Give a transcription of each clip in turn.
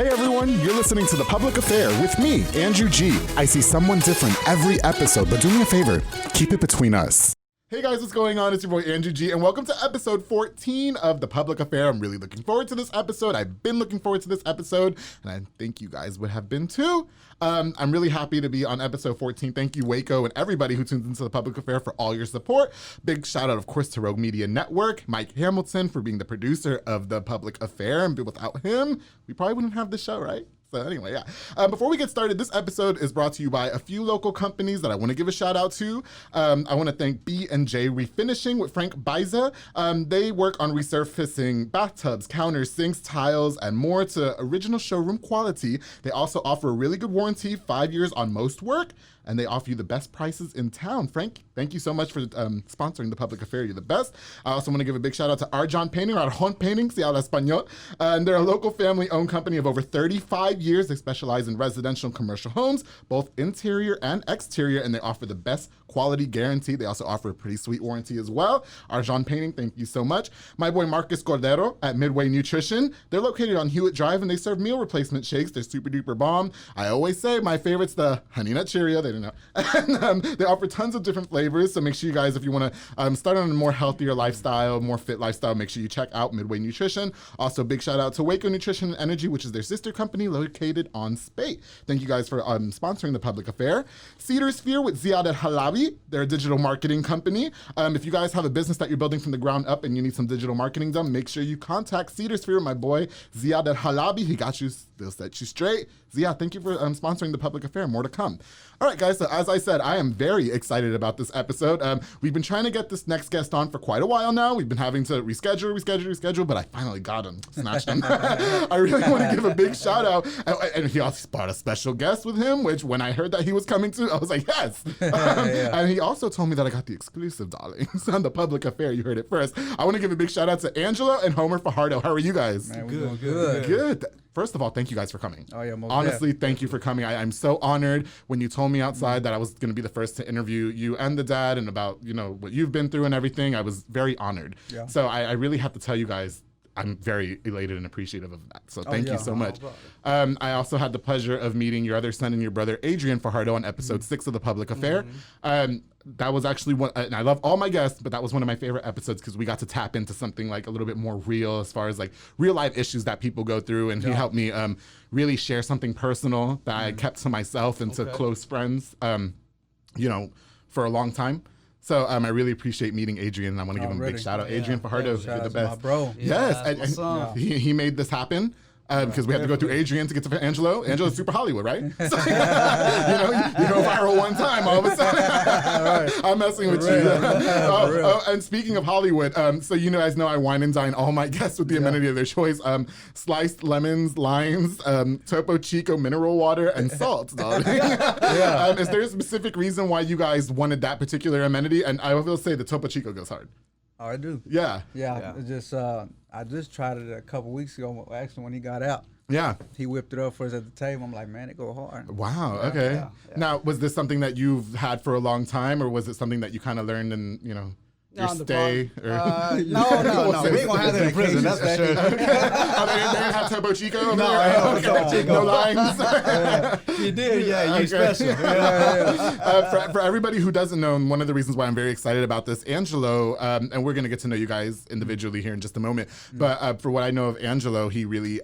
Hey everyone, you're listening to The Public Affair with me, Andrew G. I see someone different every episode, but do me a favor, keep it between us. Hey guys, what's going on? It's your boy Andrew G, and welcome to episode 14 of The Public Affair. I'm really looking forward to this episode. I've been looking forward to this episode, and I think you guys would have been too. I'm really happy to be on episode 14. Thank you, Waco, and everybody who tunes into The Public Affair for all your support. Big shout out, of course, to Rogue Media Network, Mike Hamilton for being the producer of The Public Affair, and without him, we probably wouldn't have this show, right? So anyway, yeah. Before we get started, this episode is brought to you by a few local companies that I want to give a shout out to. I want to thank B&J Refinishing with Frank Baiza. They work on resurfacing bathtubs, counters, sinks, tiles, and more to original showroom quality. They also offer a really good warranty, 5 years on most work, and they offer you the best prices in town. Frank, thank you so much for sponsoring The Public Affair. You're the best. I also want to give a big shout out to Arjon Painting, or Arjon Painting, si habla español. And they're a local family-owned company of over 35 years. They specialize in residential and commercial homes, both interior and exterior, and they offer the best quality guarantee. They also offer a pretty sweet warranty as well. Arjon Painting, thank you so much. My boy Marcus Cordero at Midway Nutrition. They're located on Hewitt Drive, and they serve meal replacement shakes. They're super duper bomb. I always say my favorite's the Honey Nut Cheerio. They didn't know. And they offer tons of different flavors, so make sure you guys, if you want to start on a more healthier lifestyle, more fit lifestyle, make sure you check out Midway Nutrition. Also, big shout out to Waco Nutrition and Energy, which is their sister company located on Spate. Thank you guys for sponsoring The Public Affair. Cedar Sphere with Ziad El Halabi. They're a digital marketing company. If you guys have a business that you're building from the ground up and you need some digital marketing done, make sure you contact Cedar Sphere, my boy Ziad El Halabi. He got you, they'll set you straight. Ziad, thank you for sponsoring The Public Affair. More to come. All right, guys, so as I said, I am very excited about this episode. We've been trying to get this next guest on for quite a while now. We've been having to reschedule, but I finally got him, snatched him. I really want to give a big shout out. And he also brought a special guest with him, which when I heard that he was coming to, I was like, yes. And he also told me that I got the exclusive, darlings, on The Public Affair. You heard it first. I want to give a big shout out to Angelo and Homar Fajardo. How are you guys? Man, we're good. Good. First of all, thank you guys for coming. Oh, yeah, honestly, thank you for coming. I'm so honored when you told me outside that I was going to be the first to interview you and the dad and about, you know, what you've been through and everything. I was very honored. Yeah. So I really have to tell you guys, I'm very elated and appreciative of that. So thank you so much. I also had the pleasure of meeting your other son and your brother, Adrian Fajardo, on episode 6 of The Public Affair. That was actually one, and I love all my guests, but that was one of my favorite episodes because we got to tap into something like a little bit more real as far as like real life issues that people go through. And he helped me really share something personal that I kept to myself and to close friends, you know, for a long time. So I really appreciate meeting Adrian, and I want to give him a big shout out. Adrian Fajardo, you're the best. My bro. Yes, and he made this happen. Because we had to go through Adrian to get to Angelo. Angelo's super Hollywood, right? So, you go viral one time, all of a sudden. I'm messing with you. And speaking of Hollywood, so you guys know I wine and dine all my guests with the amenity of their choice. Sliced lemons, limes, Topo Chico mineral water, and salt. Is there a specific reason why you guys wanted that particular amenity? And I will say the Topo Chico goes hard. Oh, I do. Yeah. It's just I just tried it a couple weeks ago. Actually, when he got out. Yeah. He whipped it up for us at the table. I'm like, man, it go hard. Wow. Okay. Yeah. Now, was this something that you've had for a long time, or was it something that you kind of learned in, you know, your stay? No. We ain't gonna have that in prison. That's for sure. They didn't have Topo Chico? No lines? You did, yeah. You special. For everybody who doesn't know, one of the reasons why I'm very excited about this, Angelo, and we're going to get to know you guys individually here in just a moment, but for what I know of Angelo, he really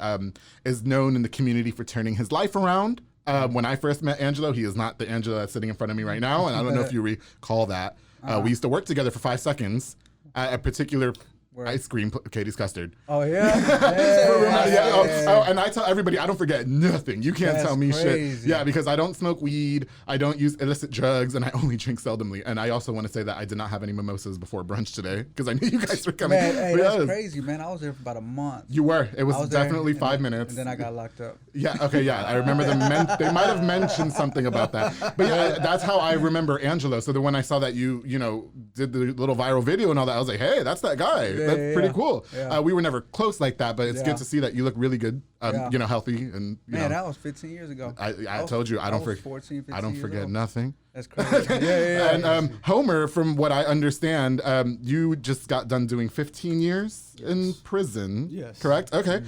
is known in the community for turning his life around. When I first met Angelo, he is not the Angelo that's sitting in front of me right now, and I don't know if you recall that. We used to work together for 5 seconds at a particular ice cream, Katie's Custard. Oh, yeah? And I tell everybody, I don't forget nothing. You can't tell me shit. Yeah, because I don't smoke weed, I don't use illicit drugs, and I only drink seldomly. And I also want to say that I did not have any mimosas before brunch today, because I knew you guys were coming. Man, hey, that's crazy, man. I was there for about a month. You were. It was definitely 5 minutes. And then I got locked up. Yeah, okay, yeah. I remember they might have mentioned something about that. But yeah, that's how I remember Angelo. So then when I saw that you did the little viral video and all that, I was like, hey, that's that guy. That's pretty cool. Yeah. We were never close like that, but it's good to see that you look really good, healthy. And that was 15 years ago. I told you, I don't forget nothing. That's crazy. And Homar, from what I understand, you just got done doing 15 years in prison. Yes. Correct? Okay.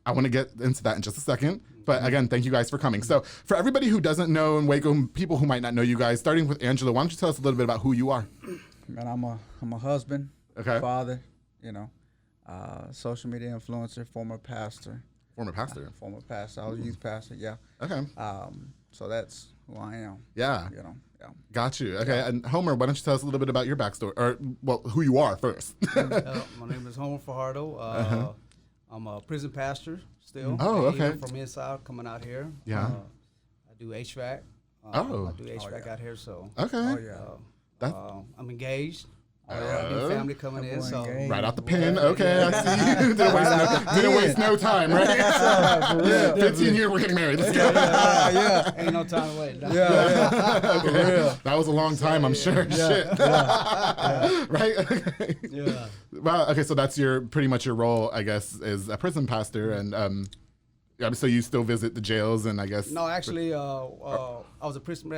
I I want to get into that in just a second. But again, thank you guys for coming. So for everybody who doesn't know in Waco, people who might not know you guys, starting with Angelo, why don't you tell us a little bit about who you are? Man, I'm a husband, father, social media influencer, former pastor. Former pastor? Former pastor. I was a youth pastor, yeah. Okay. So that's who I am. Yeah. Yeah. Got you. Okay. Yeah. And Homar, why don't you tell us a little bit about your backstory, or who you are first? My name is Homar Fajardo. I'm a prison pastor still. Oh, okay. From inside, coming out here. Yeah. I do HVAC. I do HVAC out here, so. Okay. Oh, yeah. I'm engaged. New family coming in, so. Right out the pen. Okay, I see you. Didn't waste no time, right? 15 years, we're getting married. Let's go. Yeah. Ain't no time to wait. No. Okay. That was a long time, I'm sure. Shit. Right? Okay. Yeah. Well, okay, so that's pretty much your role, I guess, as a prison pastor, and so you still visit the jails, and I guess. No, actually, I was a prison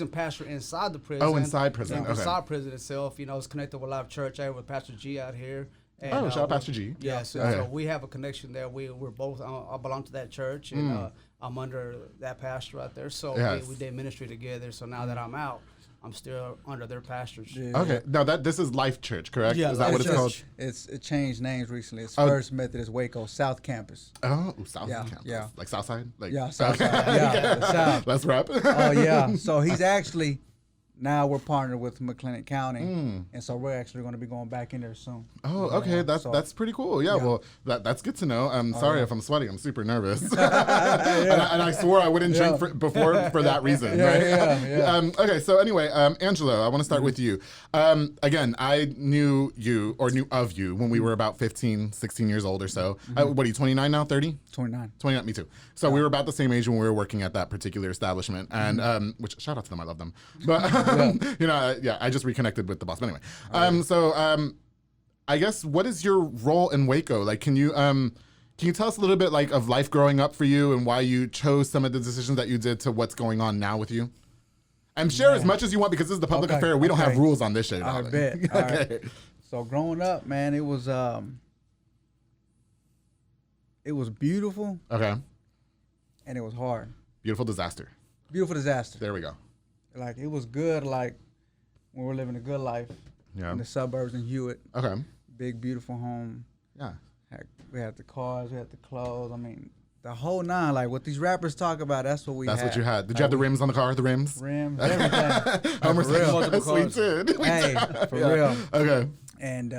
pastor inside the prison. Oh, inside prison. Okay. Inside prison itself, it's connected with Life Church. I with Pastor G out here. And, shout out Pastor G. Yeah, so we have a connection there. We're both. I belong to that church, and I'm under that pastor out there. So we did ministry together. So now that I'm out, I'm still under their pastors. Yeah. Okay. Now this is Life Church, correct? Yeah, is that what it's called? It changed names recently. It's First Methodist Waco South Campus. Oh, South Campus. Yeah. Like South Side? South Side. Yeah, the South. Let's rap. Oh yeah. So he's actually. Now we're partnered with McLennan County, and so we're actually going to be going back in there soon. Oh, okay, that's pretty cool. Yeah, well, that's good to know. I'm sorry if I'm sweating. I'm super nervous, and I swore I wouldn't drink before for that reason. Right? Okay, so anyway, Angelo, I want to start with you. Again, I knew of you when we were about 15, 16 years old or so. What are you, 29 now, 30? 29. 29, me too. So we were about the same age when we were working at that particular establishment, and which shout out to them, I love them, but. I just reconnected with the boss. But anyway, I guess what is your role in Waco? Like, can you tell us a little bit of life growing up for you and why you chose some of the decisions that you did to what's going on now with you? And share as much as you want because this is the public affair. We don't have rules on this shit. I bet. Okay. Right. So growing up, man, it was beautiful. Okay. And it was hard. Beautiful disaster. Beautiful disaster. There we go. Like, it was good, like, when we're living a good life in the suburbs in Hewitt. Okay. Big, beautiful home. Yeah. We had the cars, we had the clothes. I mean, the whole nine. Like, what these rappers talk about, that's what we had. That's what you had. Did you have the rims on the car? The rims? Rims, everything. Homer's like, yes, we did. Hey, for real. Okay. And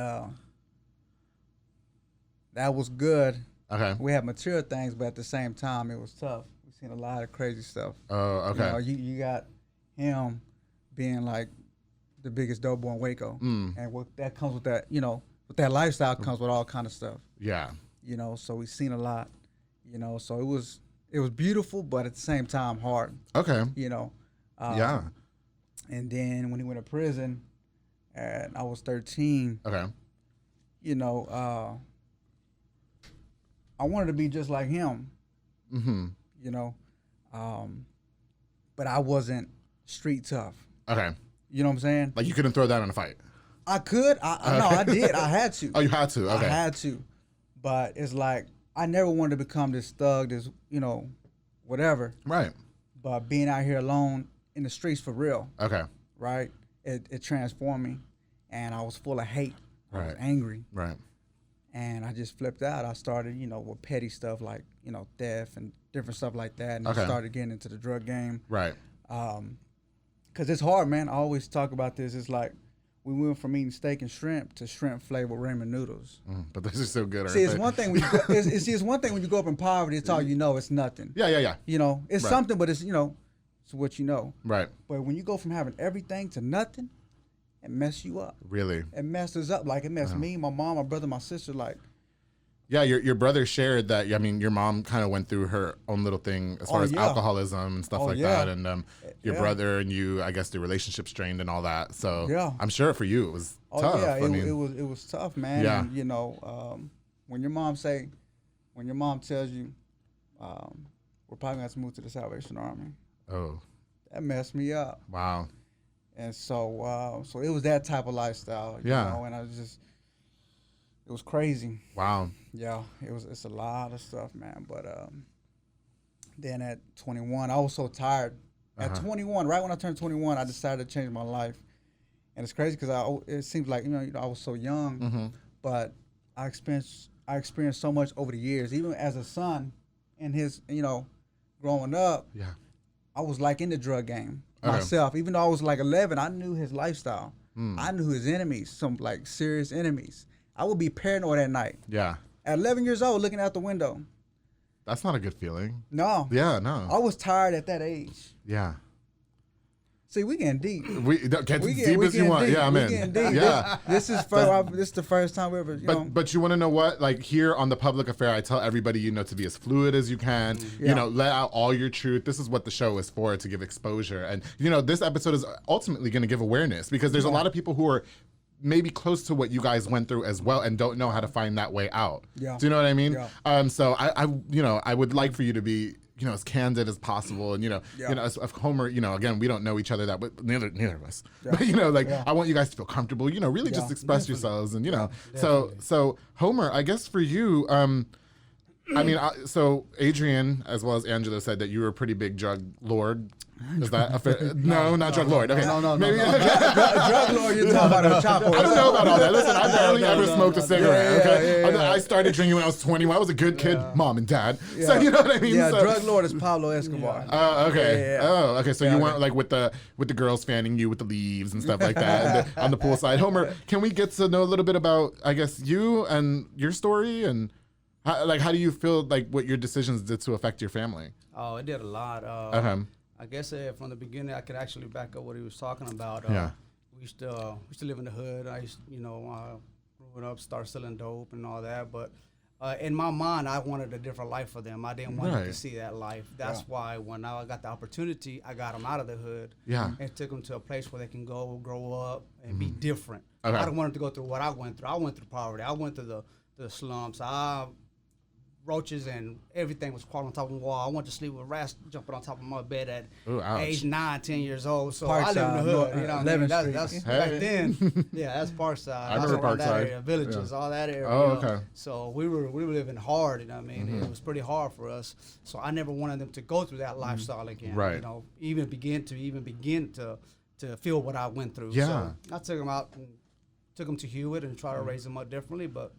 that was good. Okay. We had material things, but at the same time, it was tough. We've seen a lot of crazy stuff. Oh, okay. You got him being like the biggest dope boy in Waco, and what that comes with that, with that lifestyle comes with all kind of stuff. Yeah. So we've seen a lot, so it was beautiful, but at the same time hard. Okay. Yeah. And then when he went to prison, and I was 13. Okay. I wanted to be just like him. Mm-hmm. But I wasn't street tough. Okay. You know what I'm saying? Like, you couldn't throw that in a fight? I could. No, I did. I had to. Oh, you had to? Okay. I had to. But it's like, I never wanted to become this thug, this, whatever. Right. But being out here alone in the streets for real. Okay. Right? It transformed me. And I was full of hate. Right. I was angry. Right. And I just flipped out. I started, with petty stuff like, theft and different stuff like that. And I started getting into the drug game. Right. Because it's hard, man. I always talk about this. It's like we went from eating steak and shrimp to shrimp flavored ramen noodles. But those are so good. See, it's one thing when you go, it's one thing when you grow up in poverty. It's all you know. It's nothing. Yeah. It's something, but it's it's what you know. Right. But when you go from having everything to nothing, it messes you up. Really. It messes up. Like, it messed me, my mom, my brother, my sister. Like. Yeah, your brother shared that. I mean, your mom kind of went through her own little thing as far as alcoholism and stuff like that, and your brother and you, I guess, the relationship strained and all that. So I'm sure for you it was tough. Yeah, it was tough, man. Yeah. And, when your mom tells you, we're probably gonna have to move to the Salvation Army. Oh. That messed me up. Wow. And so it was that type of lifestyle. You know, and it was crazy. Wow. Yeah, it's a lot of stuff, man. But then at 21, I was so tired. At 21, right when I turned 21, I decided to change my life. And it's crazy because it seems like I was so young, but I experienced so much over the years. Even as a son, and his growing up, I was like in the drug game myself. Even though I was like 11, I knew his lifestyle. I knew his enemies, some like serious enemies. I would be paranoid at night. Yeah. At 11 years old, looking out the window. That's not a good feeling. No. Yeah, no. I was tired at that age. Yeah. See, we getting deep. We get as deep as you want. Deep. Yeah, I'm in. Getting deep. Yeah. This is the first time we ever. But you want to know what? Like here on the Public Affair, I tell everybody to be as fluid as you can. Let out all your truth. This is what the show is for, to give exposure. And this episode is ultimately going to give awareness, because there's a lot of people who are maybe close to what you guys went through as well and don't know how to find that way out. Yeah. Do you know what I mean? Yeah. So I would like for you to be as candid as possible, and as Homar, again, we don't know each other that, but neither of us. Yeah. But I want you guys to feel comfortable. Really just express yourselves, and So Homar, I guess for you, so Adrian as well as Angelo said that you were a pretty big drug lord. Is that a fair? No, not drug lord. Okay. No. Maybe drug lord. You're talking about a chopper. I don't know about all that. Listen, I barely ever smoked a cigarette. Okay. I started drinking when I was 20. When I was a good kid, mom and dad. Yeah. So you know what I mean. Yeah. Drug lord is Pablo Escobar. Okay. Yeah. Oh, okay. So you weren't like with the girls fanning you with the leaves and stuff like that on the poolside. Homar, can we get to know a little bit about, I guess, you and your story, and how do you feel like what your decisions did to affect your family? Oh, it did a lot. I guess from the beginning, I could actually back up what he was talking about. We used to live in the hood. I used, growing up, start selling dope and all that. But in my mind, I wanted a different life for them. I didn't want them to see that life. That's why when I got the opportunity, I got them out of the hood and took them to a place where they can go, grow up, and be different. Okay. I don't want them to go through what I went through. I went through poverty. I went through the slums. Roaches and everything was crawling on top of the wall. I went to sleep with rats jumping on top of my bed at age 9, 10 years old. So I live in the hood. That's back then. Yeah, that's Parkside. I remember Parkside. That area, villages, all that area. Oh, okay. So we were living hard. It was pretty hard for us. So I never wanted them to go through that lifestyle again. Right. Even begin to feel what I went through. Yeah. So I took them out and took them to Hewitt and tried to raise them up differently. But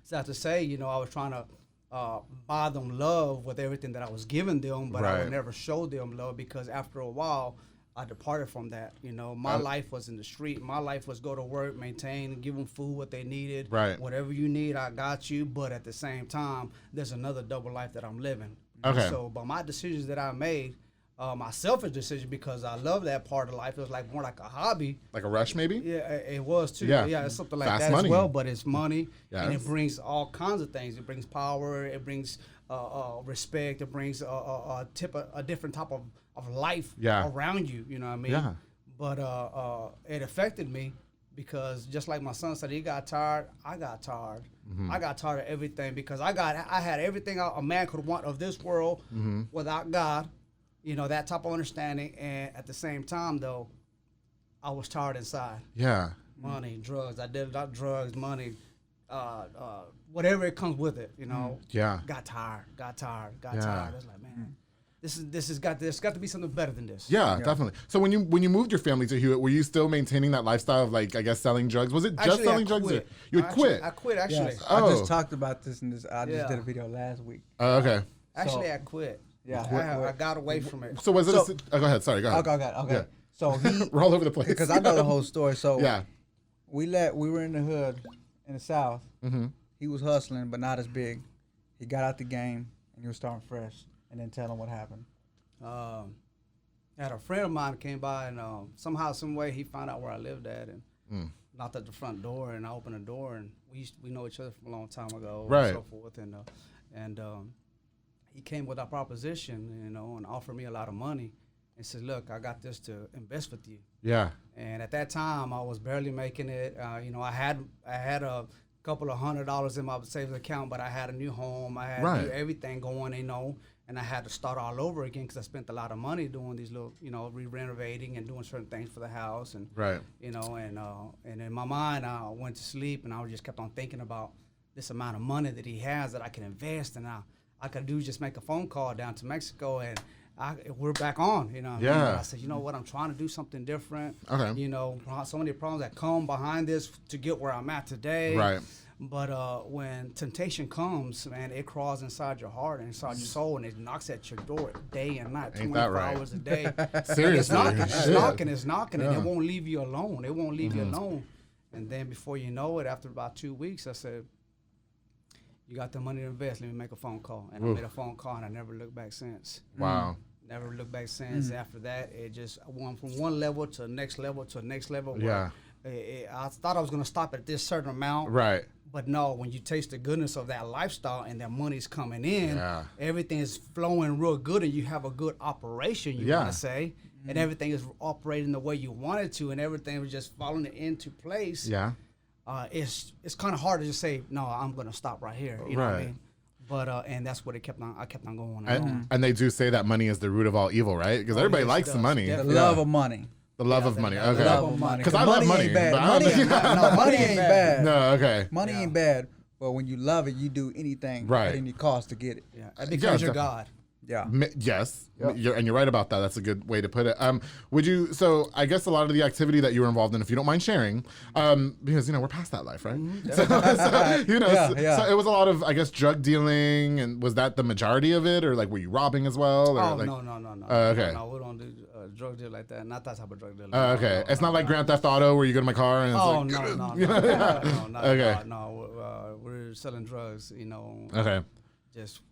sad to say, I was trying to buy them love with everything that I was giving them, but I would never show them love, because after a while I departed from that. My life was in the street. My life was go to work, maintain, give them food, what they needed. Right. Whatever you need, I got you. But at the same time, there's another double life that I'm living. Okay. So, but my decisions that I made, my selfish decision, because I love that part of life. It was like more like a hobby. Like a rush, maybe? Yeah, it was too. Yeah, it's something like fast that money as well. But it's money, and it brings all kinds of things. It brings power. It brings respect. It brings a different type of life around you. You know what I mean? Yeah. But it affected me, because just like my son said, he got tired. I got tired. I got tired of everything, because I had everything a man could want of this world without God. That type of understanding. And at the same time, though, I was tired inside. Yeah. Money, drugs. I did a lot of drugs, money, whatever it comes with it, Yeah. Got tired. It's like, man, there's got to be something better than this. Yeah, definitely. So when you moved your family to Hewitt, were you still maintaining that lifestyle of, like, I guess, selling drugs? Was it just selling drugs? You quit? I quit, actually. Yes. I just talked about this in this. I just did a video last week. Okay. Actually, I quit. Yeah, I got away from it. So was it? Go ahead. Sorry, go ahead. Okay. Yeah. So we're all over the place because I know the whole story. So we were in the hood in the South. Mm-hmm. He was hustling, but not as big. He got out the game and he was starting fresh. And then tell him what happened. I had a friend of mine came by, and somehow, some way, he found out where I lived at, and knocked at the front door, and I opened the door, and we know each other from a long time ago, and so forth, and he came with a proposition, and offered me a lot of money, and said, "Look, I got this to invest with you." Yeah. And at that time, I was barely making it. I had a couple of $100 in my savings account, but I had a new home, I had everything going, and I had to start all over again because I spent a lot of money doing these little, re-renovating and doing certain things for the house, and and in my mind, I went to sleep, and I just kept on thinking about this amount of money that he has that I can invest, and I could do just make a phone call down to Mexico, and we're back on, you know. What I mean? I said, you know what, I'm trying to do something different. Okay. You know, so many problems that come behind this to get where I'm at today. Right. But when temptation comes, man, it crawls inside your heart and inside your soul, and it knocks at your door day and night, 24 hours a day. Seriously. It's knocking, and it won't leave you alone. It won't leave you alone. And then before you know it, after about 2 weeks, I said, you got the money to invest, let me make a phone call. And I made a phone call, and I never looked back since. Wow. Never looked back since. After that, it just went from one level to the next level to the next level. I thought I was going to stop at this certain amount. Right. But no, when you taste the goodness of that lifestyle and that money's coming in, everything is flowing real good, and you have a good operation, you want to say, and everything is operating the way you want it to, and everything was just falling into place. Yeah. It's kind of hard to just say, no, I'm going to stop right here. You know what I mean? But and that's what I kept on going on. And they do say that money is the root of all evil, right? Because everybody likes the money. The love of money. The love of money. Okay. The love of money. Because I love money. Money ain't bad. No, okay. Money ain't bad. But when you love it, you do anything at any cost to get it. Yeah. Because you're God. Yeah. Yes. Yep. You're right about that. That's a good way to put it. So I guess a lot of the activity that you were involved in, if you don't mind sharing, because, we're past that life, right? Mm-hmm. So it was a lot of, I guess, drug dealing, and was that the majority of it, or like, were you robbing as well? Or no. Okay. No, we don't do drug deal like that. Not that type of drug deal. Okay. It's not like Grand Theft Auto where you go to my car and it's No, we're selling drugs, Okay. Just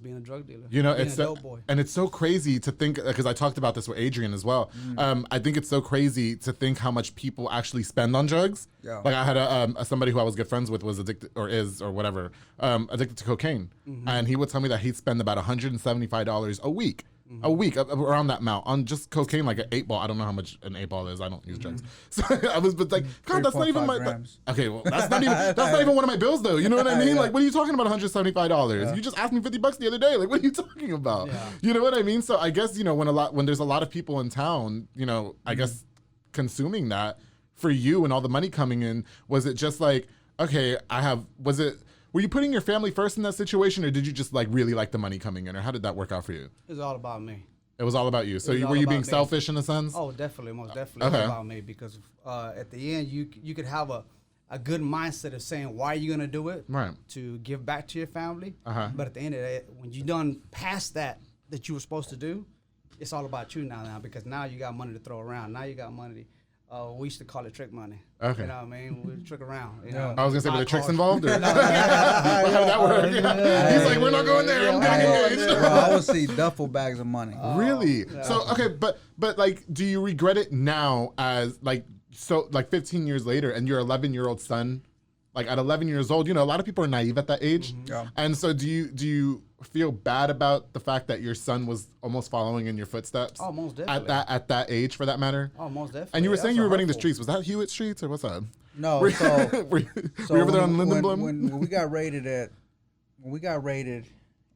being a drug dealer. It's a dope boy. And it's so crazy to think, because I talked about this with Adrian as well. I think it's so crazy to think how much people actually spend on drugs. Yeah. Like I had somebody who I was good friends with was addicted, or is, or whatever, addicted to cocaine. And he would tell me that he'd spend about $175 a week. A week, around that amount, on just cocaine, like an 8-ball. I don't know how much an 8-ball is. I don't use drugs. So I was like, God, that's not even my... Okay, well, that's not even one of my bills, though. You know what I mean? Like, what are you talking about $175? You just asked me $50 the other day. Like, what are you talking about? Yeah. You know what I mean? So I guess, when there's a lot of people in town, I guess consuming that, for you and all the money coming in, was it just like, okay, were you putting your family first in that situation, or did you just like really like the money coming in, or how did that work out for you? It was all about me. It was all about you. So were you being selfish in a sense? Oh, definitely, most definitely. Okay. It was about me, because at the end you could have a good mindset of saying why you're gonna do it, right? To give back to your family. But at the end of it, when you done past that you were supposed to do, it's all about you now, because now you got money to throw around. Now you got money. We used to call it trick money. Okay. You know what I mean? We trick around. I was going to say, were there tricks involved? Or? How did that work? He's like, we're not going there. I'm getting engaged. I would see duffel bags of money. Really? Yeah. So, okay, but like, do you regret it now as, like 15 years later, and your 11-year-old son, like at 11 years old, a lot of people are naive at that age. Yeah. And so do you feel bad about the fact that your son was almost following in your footsteps? Oh, most definitely. At that age, for that matter? Oh, most definitely. And you were saying you were running the streets. Was that Hewitt Streets, or what's that? No. Were you over there on Lindenblum? When we got raided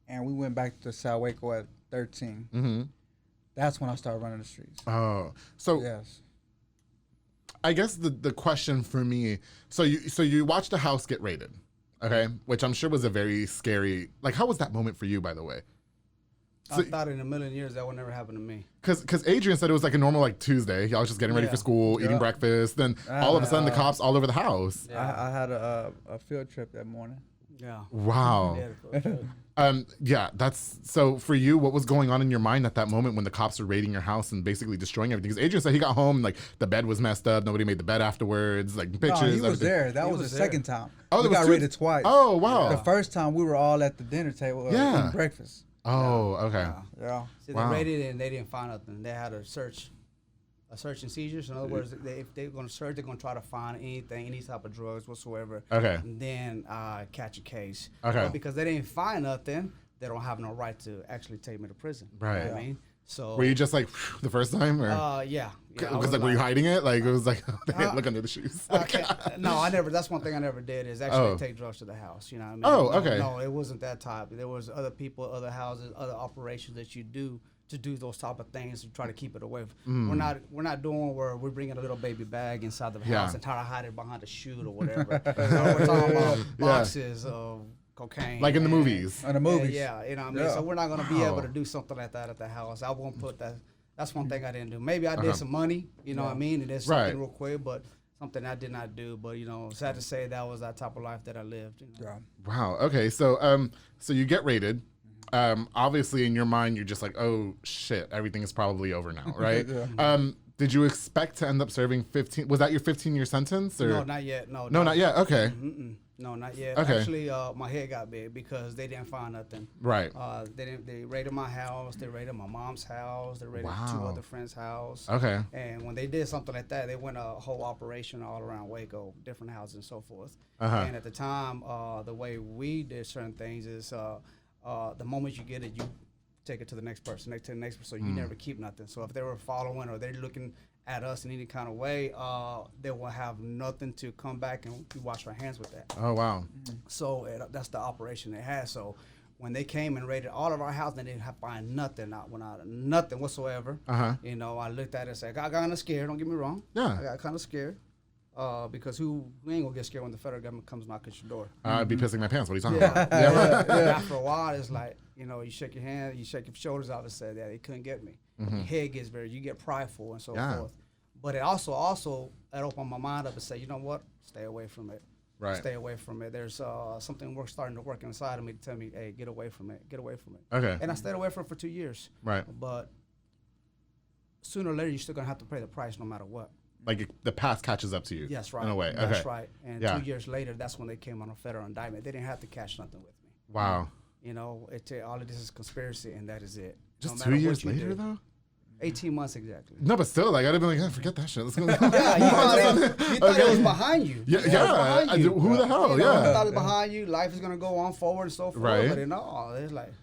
and we went back to South Waco at 13, that's when I started running the streets. Oh. So yes. I guess the question for me, so you watched a house get raided. Okay, which I'm sure was a very scary. Like, how was that moment for you, by the way? So, I thought in a million years that would never happen to me. Because Adrian said it was like a normal Tuesday. Y'all was just getting ready for school, eating breakfast. Then all of a sudden, the cops all over the house. Yeah. I had a field trip that morning. Yeah. Wow. That's so for you. What was going on in your mind at that moment when the cops were raiding your house and basically destroying everything? Because Adrian said he got home and, like, the bed was messed up. Nobody made the bed afterwards. Like, pictures. No, he was there. That was the second time. Oh, we got raided twice. Oh, wow. The first time we were all at the dinner table eating breakfast. Oh, okay. Yeah. See, they raided and they didn't find nothing. They had a search and seizures. In other words, if they're going to search, they're going to try to find anything, any type of drugs whatsoever. Okay. And then catch a case. Okay. But because they didn't find nothing, they don't have no right to actually take me to prison. Right. You know what I mean? So were you just like the first time, or yeah, because like were you hiding it? Like it was like look under the shoes. No, I never. That's one thing I never did is actually take drugs to the house. You know what I mean? Oh, okay. No, it wasn't that type. There was other people, other houses, other operations that you do to do those type of things to try to keep it away. We're not doing where we're bringing a little baby bag inside the house and try to hide it behind a chute or whatever. We're talking about boxes of cocaine, like in the movies. In the movies, yeah, you know what I mean. So we're not gonna be able to do something like that at the house. I won't put that. That's one thing I didn't do. Maybe I did some money, you know what I mean, and there's something real quick, but something I did not do. But you know, sad to say that was that type of life that I lived. You know? Wow. Okay. So so you get raided. Obviously, in your mind, you're just like, oh shit, everything is probably over now, right? Did you expect to end up serving 15? Was that your 15-year sentence? Or? No, not yet. No, not yet. Okay. No, not yet. Okay. Actually, my head got big because they didn't find nothing. Right. They raided my house. They raided my mom's house. They raided 2 other friends' house. Okay. And when they did something like that, they went a whole operation all around Waco, different houses and so forth. And at the time, the way we did certain things is the moment you get it, you take it to the next person, to the next person. So you never keep nothing. So if they were following or they're looking at us in any kind of way, they will have nothing to come back and we wash our hands with that. Oh, wow. So that's the operation they had. So when they came and raided all of our houses, they didn't have to find nothing, nothing whatsoever. You know, I looked at it and said, I got kind of scared, don't get me wrong. Yeah. I got kind of scared. Because who ain't gonna get scared when the federal government comes knock at your door? I'd be pissing my pants. What are you talking about? After a while, it's like, you know, you shake your hand, you shake your shoulders out and say that they couldn't get me. Your head gets you get prideful and so forth. But it also opened my mind up and say, you know what, stay away from it. Right. Stay away from it. There's something starting to work inside of me to tell me, hey, get away from it. Get away from it. Okay. And I stayed away from it for 2 years. Right. But sooner or later, you're still gonna have to pay the price no matter what. Like the past catches up to you. Yes, right. In a way. That's right. And 2 years later, that's when they came on a federal indictment. They didn't have to catch nothing with me. Wow. You know, all of this is conspircy, and that is it. Just 2 years later, though? 18 months exactly. No, but still, like, I'd have been like, forget that shit. Let's go. You thought it was behind you. Yeah. Who the hell? You thought it was behind you. Life is going to go on forward and so forth. Right. But no, it's like.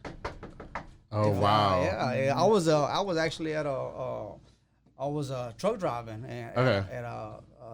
Oh, wow. Yeah. I was actually at I was truck driving, and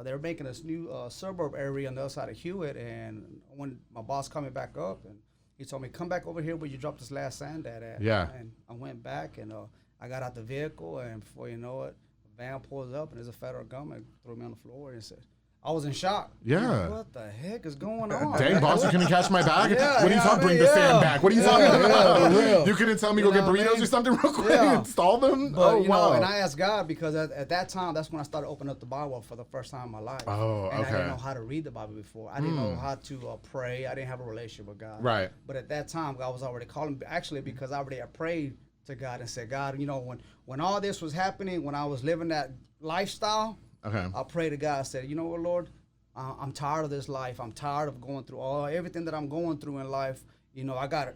they were making this new suburb area on the other side of Hewitt, and when my boss called me back up, and he told me, come back over here where you dropped this last sand at. Yeah. And I went back, and I got out the vehicle, and before you know it, a van pulls up, and there's a federal gunman threw me on the floor and said, I was in shock. Yeah. What the heck is going on? Dang, boss, you couldn't catch my bag? Yeah, what are you talking? Bring the sand back. What are you talking about? You couldn't tell me go get burritos or something real quick and install them? But, wow. And I asked God because at that time, that's when I started opening up the Bible for the first time in my life. Oh, okay. And I didn't know how to read the Bible before. I didn't know how to pray. I didn't have a relationship with God. Right. But at that time, God was already calling, actually, because I already had prayed to God and said, God, you know, when all this was happening, when I was living that lifestyle, I prayed to God. I said, you know what, Lord? I'm tired of this life. I'm tired of going through everything that I'm going through in life. You know, I got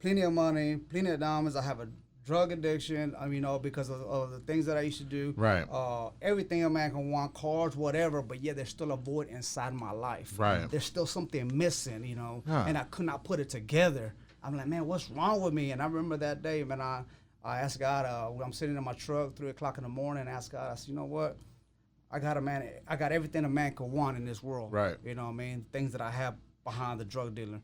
plenty of money, plenty of diamonds. I have a drug addiction, you know, because of the things that I used to do. Right. Everything a man can want, cars, whatever, but yet there's still a void inside my life. Right. There's still something missing, you know, and I could not put it together. I'm like, man, what's wrong with me? And I remember that day, man, I asked God, when I'm sitting in my truck, 3 o'clock in the morning, I asked God, I said, you know what? I got everything a man could want in this world. Right. You know what I mean? Things that I have behind the drug dealer.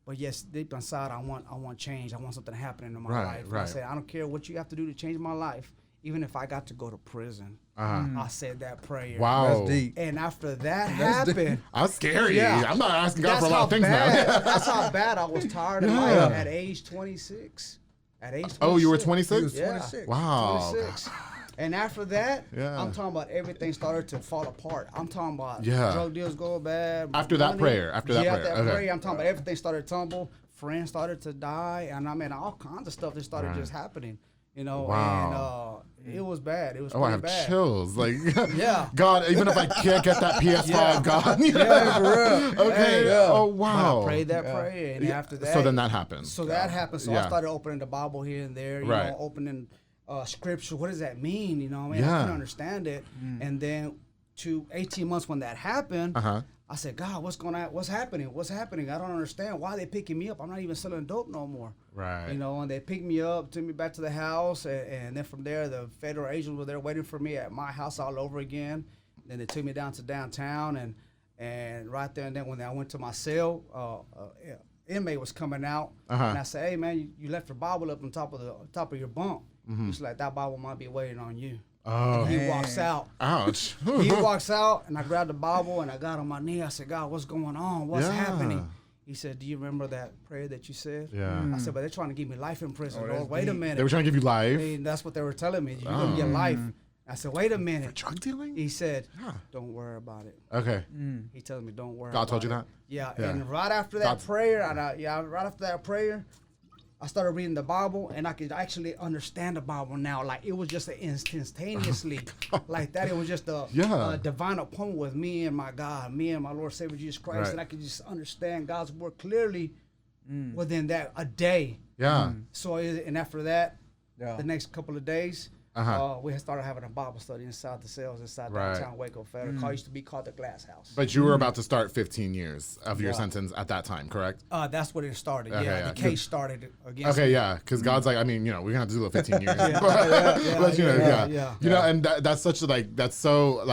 But yes, deep inside, I want change. I want something happening in my life. Right. I said, I don't care what you have to do to change my life, even if I got to go to prison. I said that prayer. Wow. That's deep. And after that happened. That's scary. Yeah. I'm not asking God for a lot of things now. That's how bad I was tired of life at age 26. At age 26. Oh, you were 26? Yeah. 26. Wow. 26. And after that, Yeah. I'm talking about everything started to fall apart. I'm talking about Yeah. drug deals go bad. After that prayer. After that prayer, I'm talking about everything started to tumble. Friends started to die. And I mean, all kinds of stuff that started just happening. You know, Wow. and it was bad. It was I have bad. chills. Like, Yeah. God, even if I can't get that PS5, Yeah. God. You know? Yeah, for real. Okay. Yeah. Oh, wow. I prayed that prayer, and after that. So then that happened. So that happened. So I started opening the Bible here and there, you Right. know, opening scripture. What does that mean? You know, I mean, Yeah. I couldn't understand it. And then to 18 months when that happened, I said, God, what's happening? I don't understand. Why are they picking me up? I'm not even selling dope no more. Right. You know, and they picked me up, took me back to the house, and then from there, the federal agents were there waiting for me at my house all over again. Then they took me down to downtown, and right there and then when I went to my cell, inmate was coming out, and I said, hey, man, you left your Bible up on top of your bunk. He's like, that Bible might be waiting on you. Oh. And he walks out. Ouch. He walks out, and I grabbed the Bible, and I got on my knee. I said, God, what's going on? What's happening? He said, do you remember that prayer that you said? Yeah. I said, but they're trying to give me life in prison. Lord, wait a minute. They were trying to give you life? I mean, that's what they were telling me. You're going to get life. I said, wait a minute. For drug dealing? He said, don't worry about it. Okay. He tells me, don't worry God about told you it. that? Yeah. And right after that prayer, right after that prayer, I started reading the Bible, and I could actually understand the Bible now. Like, it was just instantaneously like that. It was just a divine appointment with me and my God, me and my Lord Savior Jesus Christ, and I could just understand God's word clearly within a day. Yeah. So, and after that, the next couple of days, we had started having a Bible study inside the cells inside downtown Waco Federal. It used to be called the Glass House. But you were about to start 15 years of your sentence at that time, correct? That's when it started. The case started against me. Because God's like, I mean, we're gonna have to do 15 years. But you know, and that's such a that's so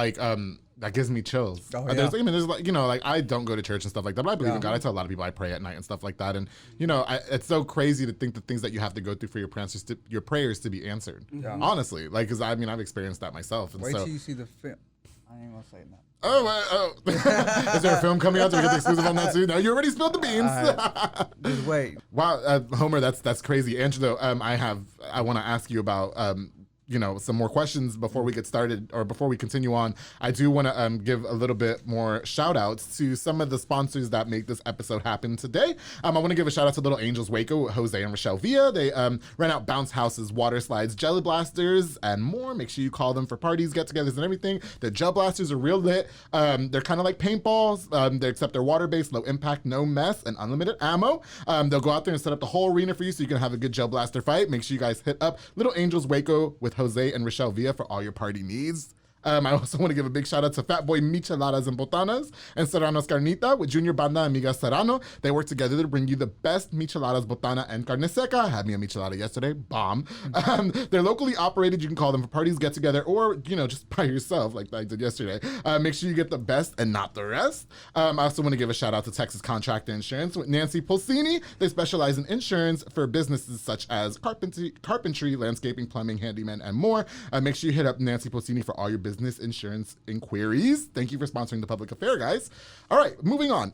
that gives me chills. There's like, I don't go to church and stuff like that, but I believe in God. I tell a lot of people I pray at night and stuff like that. And, it's so crazy to think the things that you have to go through for your prayers to be answered. Honestly, because I've experienced that myself. And wait till you see the film. I ain't gonna say nothing. Oh. Is there a film coming out? Do we get the exclusive on that too? No, you already spilled the beans. Just wait. Wow, Homer, that's crazy. Angelo, I want to ask you about some more questions before we get started or before we continue on. I do want to give a little bit more shout outs to some of the sponsors that make this episode happen today. I want to give a shout out to Little Angels Waco, Jose and Rochelle Villa. They rent out bounce houses, water slides, jelly blasters, and more. Make sure you call them for parties, get-togethers, and everything. The gel blasters are real lit. They're kind of like paintballs, except they're water-based, low impact, no mess, and unlimited ammo. They'll go out there and set up the whole arena for you so you can have a good gel blaster fight. Make sure you guys hit up Little Angels Waco with Jose and Rochelle Villa for all your party needs. I also want to give a big shout out to Fat Boy Micheladas and Botanas and Serrano's Carnita with Junior Banda Amiga Serrano. They work together to bring you the best micheladas, botana, and carne seca. I had me a michelada yesterday. Bomb. They're locally operated. You can call them for parties, get together, or, just by yourself like I did yesterday. Make sure you get the best and not the rest. I also want to give a shout out to Texas Contractor Insurance with Nancy Pulsini. They specialize in insurance for businesses such as carpentry, landscaping, plumbing, handyman, and more. Make sure you hit up Nancy Pulsini for all your business insurance inquiries. Thank you for sponsoring the public affair, guys. All right, moving on.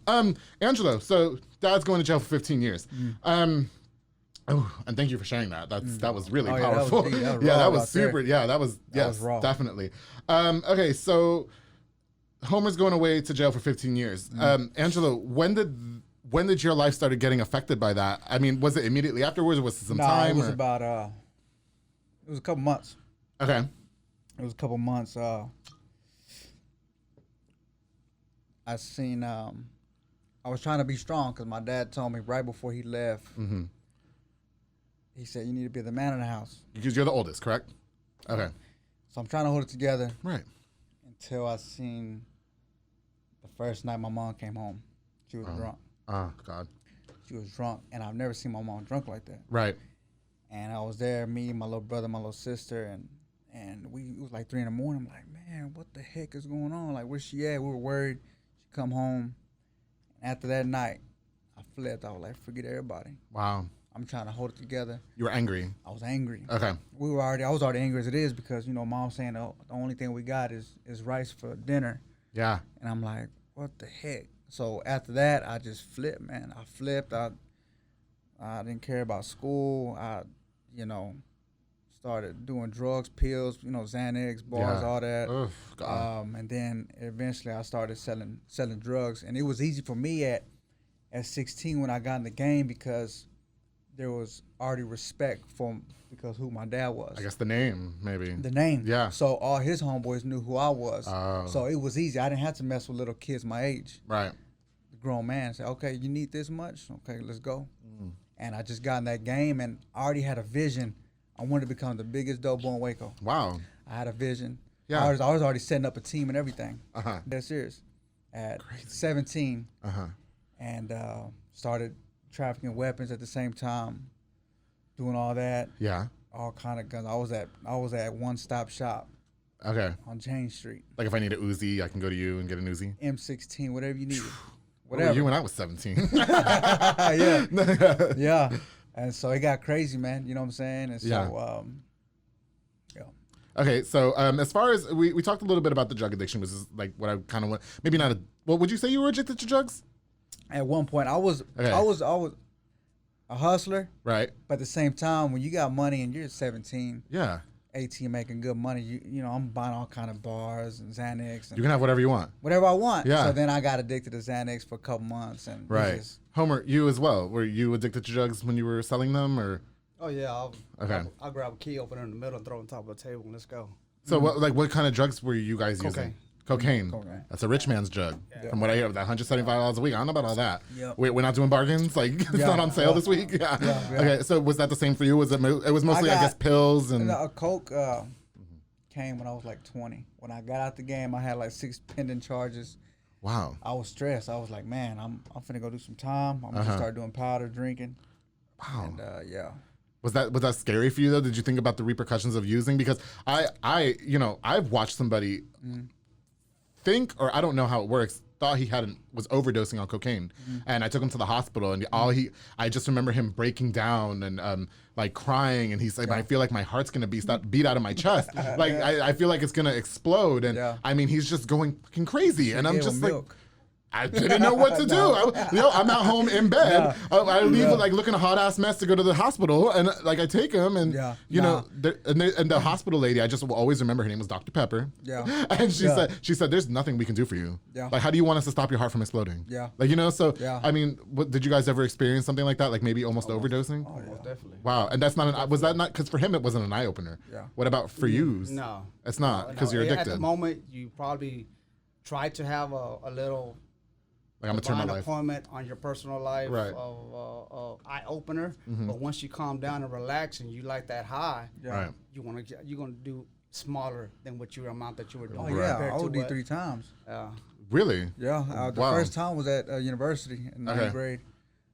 Angelo, so dad's going to jail for 15 years. And thank you for sharing that. That was really powerful. That was super. There. That was raw. Definitely. Okay, so Homer's going away to jail for 15 years. Angelo, when did your life started getting affected by that? Was it immediately afterwards, or was it some time? It was about it was a couple months. Okay. It was a couple months. I was trying to be strong because my dad told me right before he left, he said, you need to be the man in the house. Because you're the oldest, correct? Okay. So I'm trying to hold it together. Right. Until I seen the first night my mom came home. She was drunk. Oh, God. She was drunk, and I've never seen my mom drunk like that. Right. And I was there, me, my little brother, my little sister, and it was like 3 a.m. I'm like, man, what the heck is going on? Like, where's she at? We were worried. She come home. And after that night, I flipped. I was like, forget everybody. Wow. I'm trying to hold it together. You were angry. I was angry. Okay. I was already angry as it is because, Mom's saying the only thing we got is rice for dinner. Yeah. And I'm like, what the heck? So after that, I just flipped, man. I flipped. I didn't care about school. I started doing drugs, pills, Xanax, bars, all that. Oof, God. And then eventually I started selling drugs. And it was easy for me at 16 when I got in the game because there was already respect because who my dad was. I guess the name, maybe. The name. Yeah. So all his homeboys knew who I was. Oh. So it was easy. I didn't have to mess with little kids my age. Right. The grown man said, okay, you need this much? Okay, let's go. And I just got in that game, and I already had a vision. I wanted to become the biggest dope boy in Waco. Wow. I had a vision. Yeah. I was already setting up a team and everything. Uh-huh. Dead serious. At 17. Uh-huh. And started trafficking weapons at the same time, doing all that. Yeah. All kind of guns. I was at One Stop Shop. Okay. On Jane Street. Like if I need a Uzi, I can go to you and get an Uzi? M16, whatever you needed. Whatever. You when I was 17. Yeah. Yeah. And so it got crazy, man. You know what I'm saying? And so, yeah. Okay, so as far as we talked a little bit about the drug addiction, which is like what I kind of want. Maybe not. Well, would you say you were addicted to drugs? At one point, I was a hustler. Right. But at the same time, when you got money and you're 17, yeah, 18, making good money, you know, I'm buying all kind of bars and Xanax. And you can have whatever you want. Whatever I want. Yeah. So then I got addicted to Xanax for a couple months, and right. Homer, you as well. Were you addicted to drugs when you were selling them, or? Oh yeah. I'll grab a key opener in the middle and throw it on top of the table and let's go. So what kind of drugs were you guys using? Cocaine. Cocaine. That's a rich man's drug. Yeah. From what I hear, that $175 a week. I don't know about all that. Yep. We're not doing bargains. Like it's not on sale this week. Yeah. Okay. So was that the same for you? Was it was mostly I guess pills and a coke came when I was like 20. When I got out the game, I had like 6 pending charges. Wow. I was stressed. I was like, man, I'm finna go do some time. I'm gonna start doing powder drinking. Wow. And yeah. Was that scary for you though? Did you think about the repercussions of using? Because I've watched somebody think, or I don't know how it works, thought he was overdosing on cocaine, and I took him to the hospital, and I just remember him breaking down and like crying, and he's like, I feel like my heart's gonna be beat out of my chest, like I feel like it's gonna explode, and I mean he's just going fucking crazy, and I'm just like. I didn't know what to do. I'm at home in bed. I leave like looking a hot ass mess to go to the hospital, and like I take him, and you know, and the hospital lady, I just will always remember her name was Dr. Pepper. Yeah, and she said, "There's nothing we can do for you. Yeah, like how do you want us to stop your heart from exploding? Yeah, like you know, so I mean, did you guys ever experience something like that? Like maybe almost overdosing? Oh yeah, definitely. Wow, and that's not was that not because for him it wasn't an eye opener? Yeah. What about for you? No, it's not because you're addicted. At the moment, you probably try to have a little. Like I'm gonna turn my life. Appointment on your personal life right. of eye opener, but once you calm down and relax and you like that high, right. you're gonna do smaller than what your amount that you were doing. Oh yeah, I OD'd 3 times. Really? Yeah, the first time was at university in 9th grade.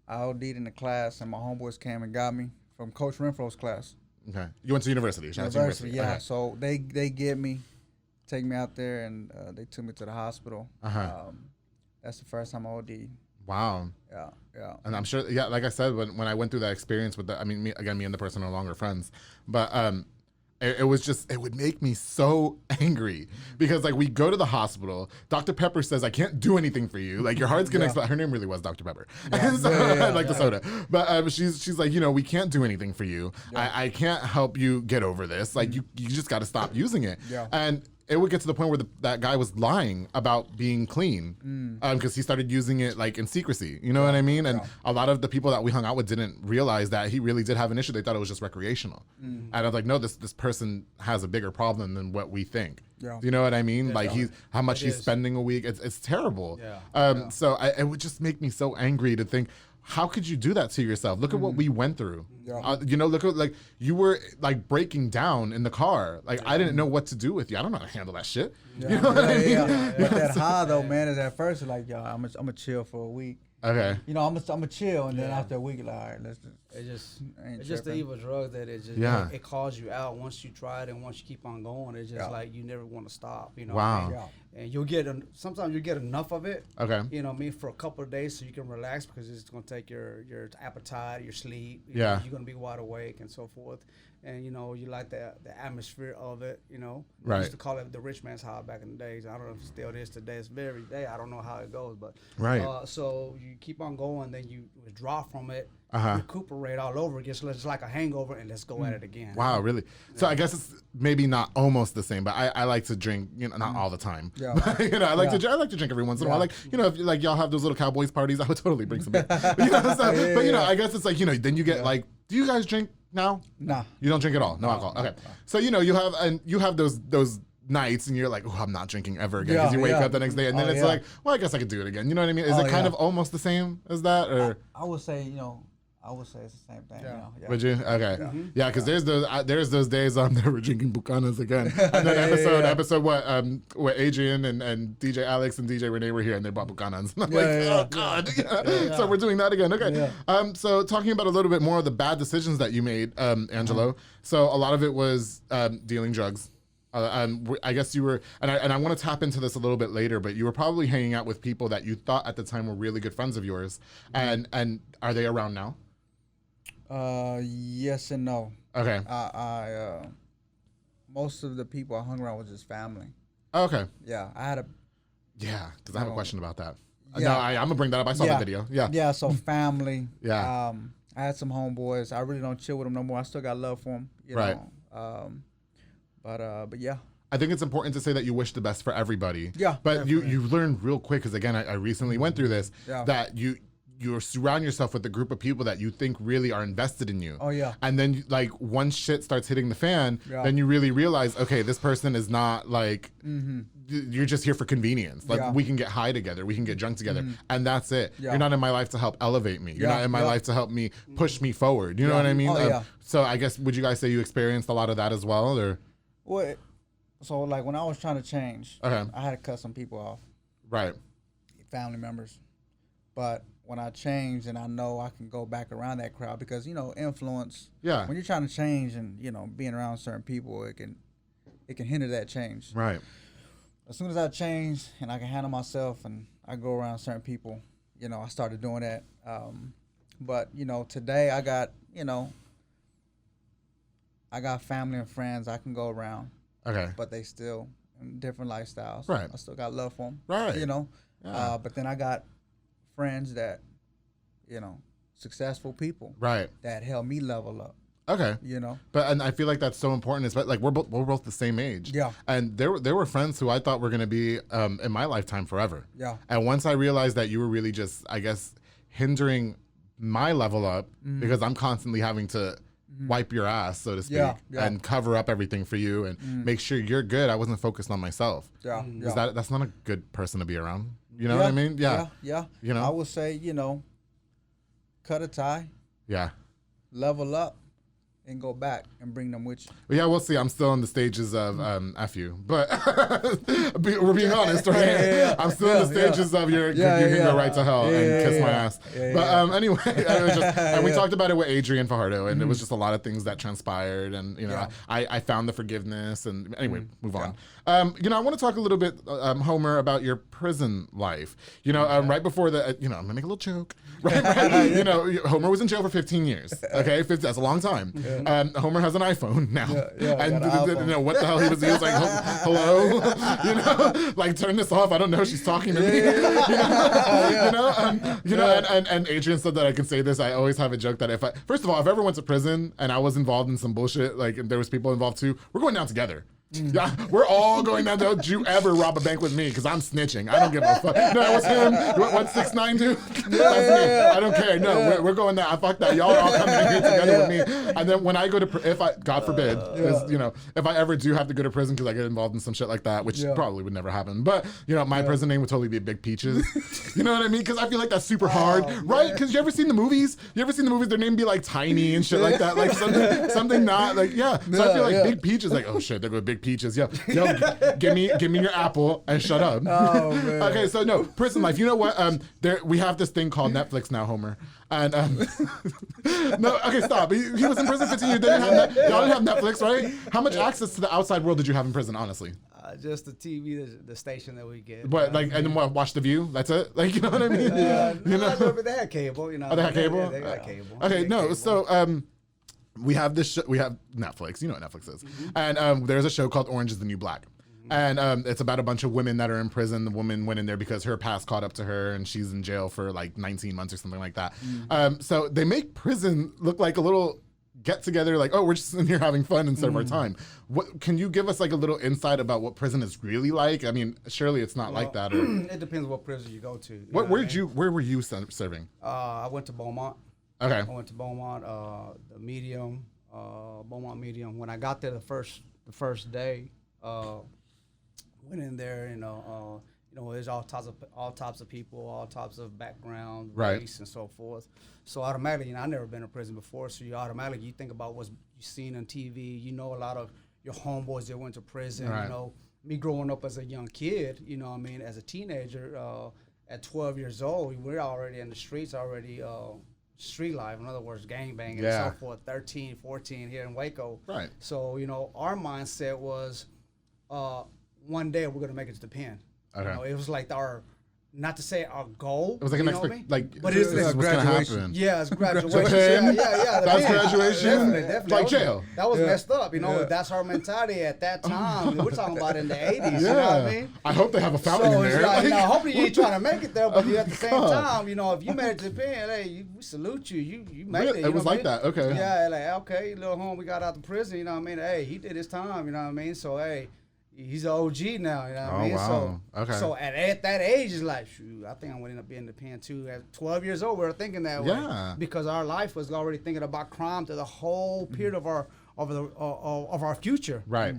I OD'd in the class, and my homeboys came and got me from Coach Renfro's class. Okay, you went to university. University, yeah. Okay. So they get me, take me out there, and they took me to the hospital. That's the first time I OD'd. Wow. Yeah. And I'm sure, like I said, when I went through that experience with me and the person are no longer friends, but it was just, it would make me so angry because like we go to the hospital, Dr. Pepper says, I can't do anything for you. Like your heart's going to explode. Her name really was Dr. Pepper. Like the soda. But she's like, you know, we can't do anything for you. I can't help you get over this. Like you just got to stop using it. Yeah. And it would get to the point where that guy was lying about being clean because he started using it like in secrecy. You know what I mean? And a lot of the people that we hung out with didn't realize that he really did have an issue. They thought it was just recreational. And I was like, no, this person has a bigger problem than what we think. Yeah. You know what I mean? Like how much he's spending a week. It's terrible. So it would just make me so angry to think, how could you do that to yourself? Look at what we went through. You know, look at like you were like breaking down in the car. Like I didn't know what to do with you. I don't know how to handle that shit. You know what I mean? But that high though, man, is at first like, yo, I'm gonna chill for a week. Okay. You know, I'm gonna chill, and then after a week, like, all right, let's just. It's just the evil drug that it just it calls you out once you try it, and once you keep on going, it's just like you never want to stop. You know. Wow. And you'll get sometimes you get enough of it. Okay. You know what I mean, for a couple of days so you can relax because it's gonna take your appetite, your sleep. You know, you're gonna be wide awake and so forth. And you know, you like the atmosphere of it, you know. Right. We used to call it the rich man's high back in the days. I don't know if it still is today. It's very day. I don't know how it goes, but so you keep on going, then you withdraw from it, recuperate all over again. So it's like a hangover, and let's go at it again. Wow, really? So I guess it's maybe not almost the same, but I like to drink, you know, not all the time. Yeah. But, you know, I like to drink every once in a while. Like, you know, if like y'all have those little Cowboys parties, I would totally bring some beer. You know, so, but you know, I guess it's like, you know, then you get like, do you guys drink now? Nah. You don't drink at all? No alcohol. Okay. So you know, you have those nights and you're like, oh, I'm not drinking ever again because you wake up the next day and then it's like, well, I guess I could do it again. You know what I mean? Is it kind of almost the same as that? Or I would say, you know, I would say it's the same thing. Yeah. Now. Yeah. Would you? Okay. Yeah, because there's those days they were drinking Buchanas again. And then episode what Adrian and DJ Alex and DJ Renee were here and they bought Buchanas. And I'm oh God. Yeah. So we're doing that again. Okay. Yeah. So talking about a little bit more of the bad decisions that you made, Angelo. So a lot of it was dealing drugs. I guess you were, and I want to tap into this a little bit later, but you were probably hanging out with people that you thought at the time were really good friends of yours. And are they around now? Yes and no. Okay. I most of the people I hung around was just family. Okay. Yeah, I had a. Yeah, because I have a question about that. Yeah. No, I'm gonna bring that up. I saw the video. Yeah. Yeah. So family. Yeah. I had some homeboys. I really don't chill with them no more. I still got love for them. You know? But yeah. I think it's important to say that you wish the best for everybody. Yeah. But you learned real quick, because again, I recently went through this, that you surround yourself with a group of people that you think really are invested in you. Oh, yeah. And then, like, once shit starts hitting the fan, then you really realize, okay, this person is not, like, you're just here for convenience. Like, we can get high together. We can get drunk together. And that's it. Yeah. You're not in my life to help elevate me. You're not in my life to help me push me forward. You know what I mean? Oh, so I guess, would you guys say you experienced a lot of that as well, or? Well, so, like, when I was trying to change, I had to cut some people off. Right. Family members. But when I change and I know I can go back around that crowd, because, you know, influence. Yeah. When you're trying to change and, you know, being around certain people, it can hinder that change. Right. As soon as I change and I can handle myself and I go around certain people, you know, I started doing that. But, you know, today I got family and friends I can go around. Okay. But they still in different lifestyles. Right. I still got love for them. Right. You know. Yeah. But then I got friends that, you know, successful people. Right. That help me level up. Okay. You know. And I feel like that's so important. It's like we're both the same age. Yeah. And there were friends who I thought were gonna be in my lifetime forever. Yeah. And once I realized that you were really just, I guess, hindering my level up because I'm constantly having to wipe your ass, so to speak, and cover up everything for you and make sure you're good. I wasn't focused on myself. Yeah. That's not a good person to be around. You know what I mean? Yeah. Yeah. You know? I would say, you know, cut a tie. Yeah. Level up. And go back and bring them with you. Well, yeah, we'll see. I'm still in the stages of F you, but we're being honest, right? I'm still in the stages of you can go right to hell and kiss my ass. But anyway, and we talked about it with Adrian Fajardo, and it was just a lot of things that transpired, and you know, I found the forgiveness, and anyway, move on. You know, I want to talk a little bit, Homer, about your prison life. You know, right before the, you know, I'm gonna make a little joke. Right? You know, Homer was in jail for 15 years. Okay, that's a long time. Homer has an iPhone now, and you know what the hell he was like, hello, you know, like turn this off. I don't know. She's talking to me. You know, and Adrian said that I can say this. I always have a joke that if I ever went to prison and I was involved in some bullshit, like if there was people involved too, we're going down together. Yeah, we're all going down. Don't you ever rob a bank with me, because I'm snitching. I don't give a fuck. No, it was him. What 692? I don't care. No, we're going down. Fuck that. Y'all are all coming in here together with me. And then when I go to, God forbid, you know, if I ever do have to go to prison because I get involved in some shit like that, which probably would never happen. But you know, my prison name would totally be Big Peaches. You know what I mean? Because I feel like that's super hard, right? Because you ever seen the movies? Their name be like Tiny and shit like that, like something not like So I feel like Big Peaches, like, oh shit, there go Big Peaches. Yo, give me your apple and shut up. Oh, man. Okay, so no, prison life. You know what? We have this thing called Netflix now, Homer. And no, okay, stop. He was in prison 15 years. Y'all didn't have Netflix, right? How much access to the outside world did you have in prison, honestly? Just the TV, the station that we get. But like, and then watch The View. That's it. Like, you know what I mean? You know, but they had cable. You know. Oh, they had cable. They got cable. Okay, no. Cable. So we have this. We have Netflix. You know what Netflix is. And there's a show called Orange Is the New Black. And it's about a bunch of women that are in prison. The woman went in there because her past caught up to her, and she's in jail for like 19 months or something like that. So they make prison look like a little get together, like, oh, we're just in here having fun and serve our time. What can you give us like a little insight about what prison is really like? I mean, surely it's not like that. Or it depends what prison you go to. Where were you serving? I went to Beaumont. Okay. I went to Beaumont, the medium, Beaumont medium. When I got there the first day, went in there, you know, there's all types of people, all types of background, right. race, and so forth. So automatically, I've never been in prison before, so you think about what you've seen on TV. A lot of your homeboys that went to prison. Right. Me growing up as a young kid, as a teenager, at 12 years old, we're already in the streets, street life. In other words, gangbanging and so forth. 13, 14 here in Waco. Right. So our mindset was, one day we're gonna make it to the pen. Okay. It was like not to say our goal. It was like but it's what's gonna happen. Yeah, it's graduation. yeah. That's graduation. Definitely. Like jail. That was messed up. That's our mentality at that time. We're talking about in the 80s. Yeah. You know what I mean? I hope they have a fountain in there. Hopefully you ain't trying to make it there, but at the same time, if you made it to the pen, hey, we salute you. You made it. It was like that. Okay. Yeah, okay, little home, we got out the prison. You know what I mean? Hey, he did his time. You know what I mean? So hey. He's an OG now, you know what I mean? Wow. So at that age, it's like, shoot, I think I'm going to end up being in the pen too. At 12 years old, we were thinking that way. Because our life was already thinking about crime to the whole period of our future. Right.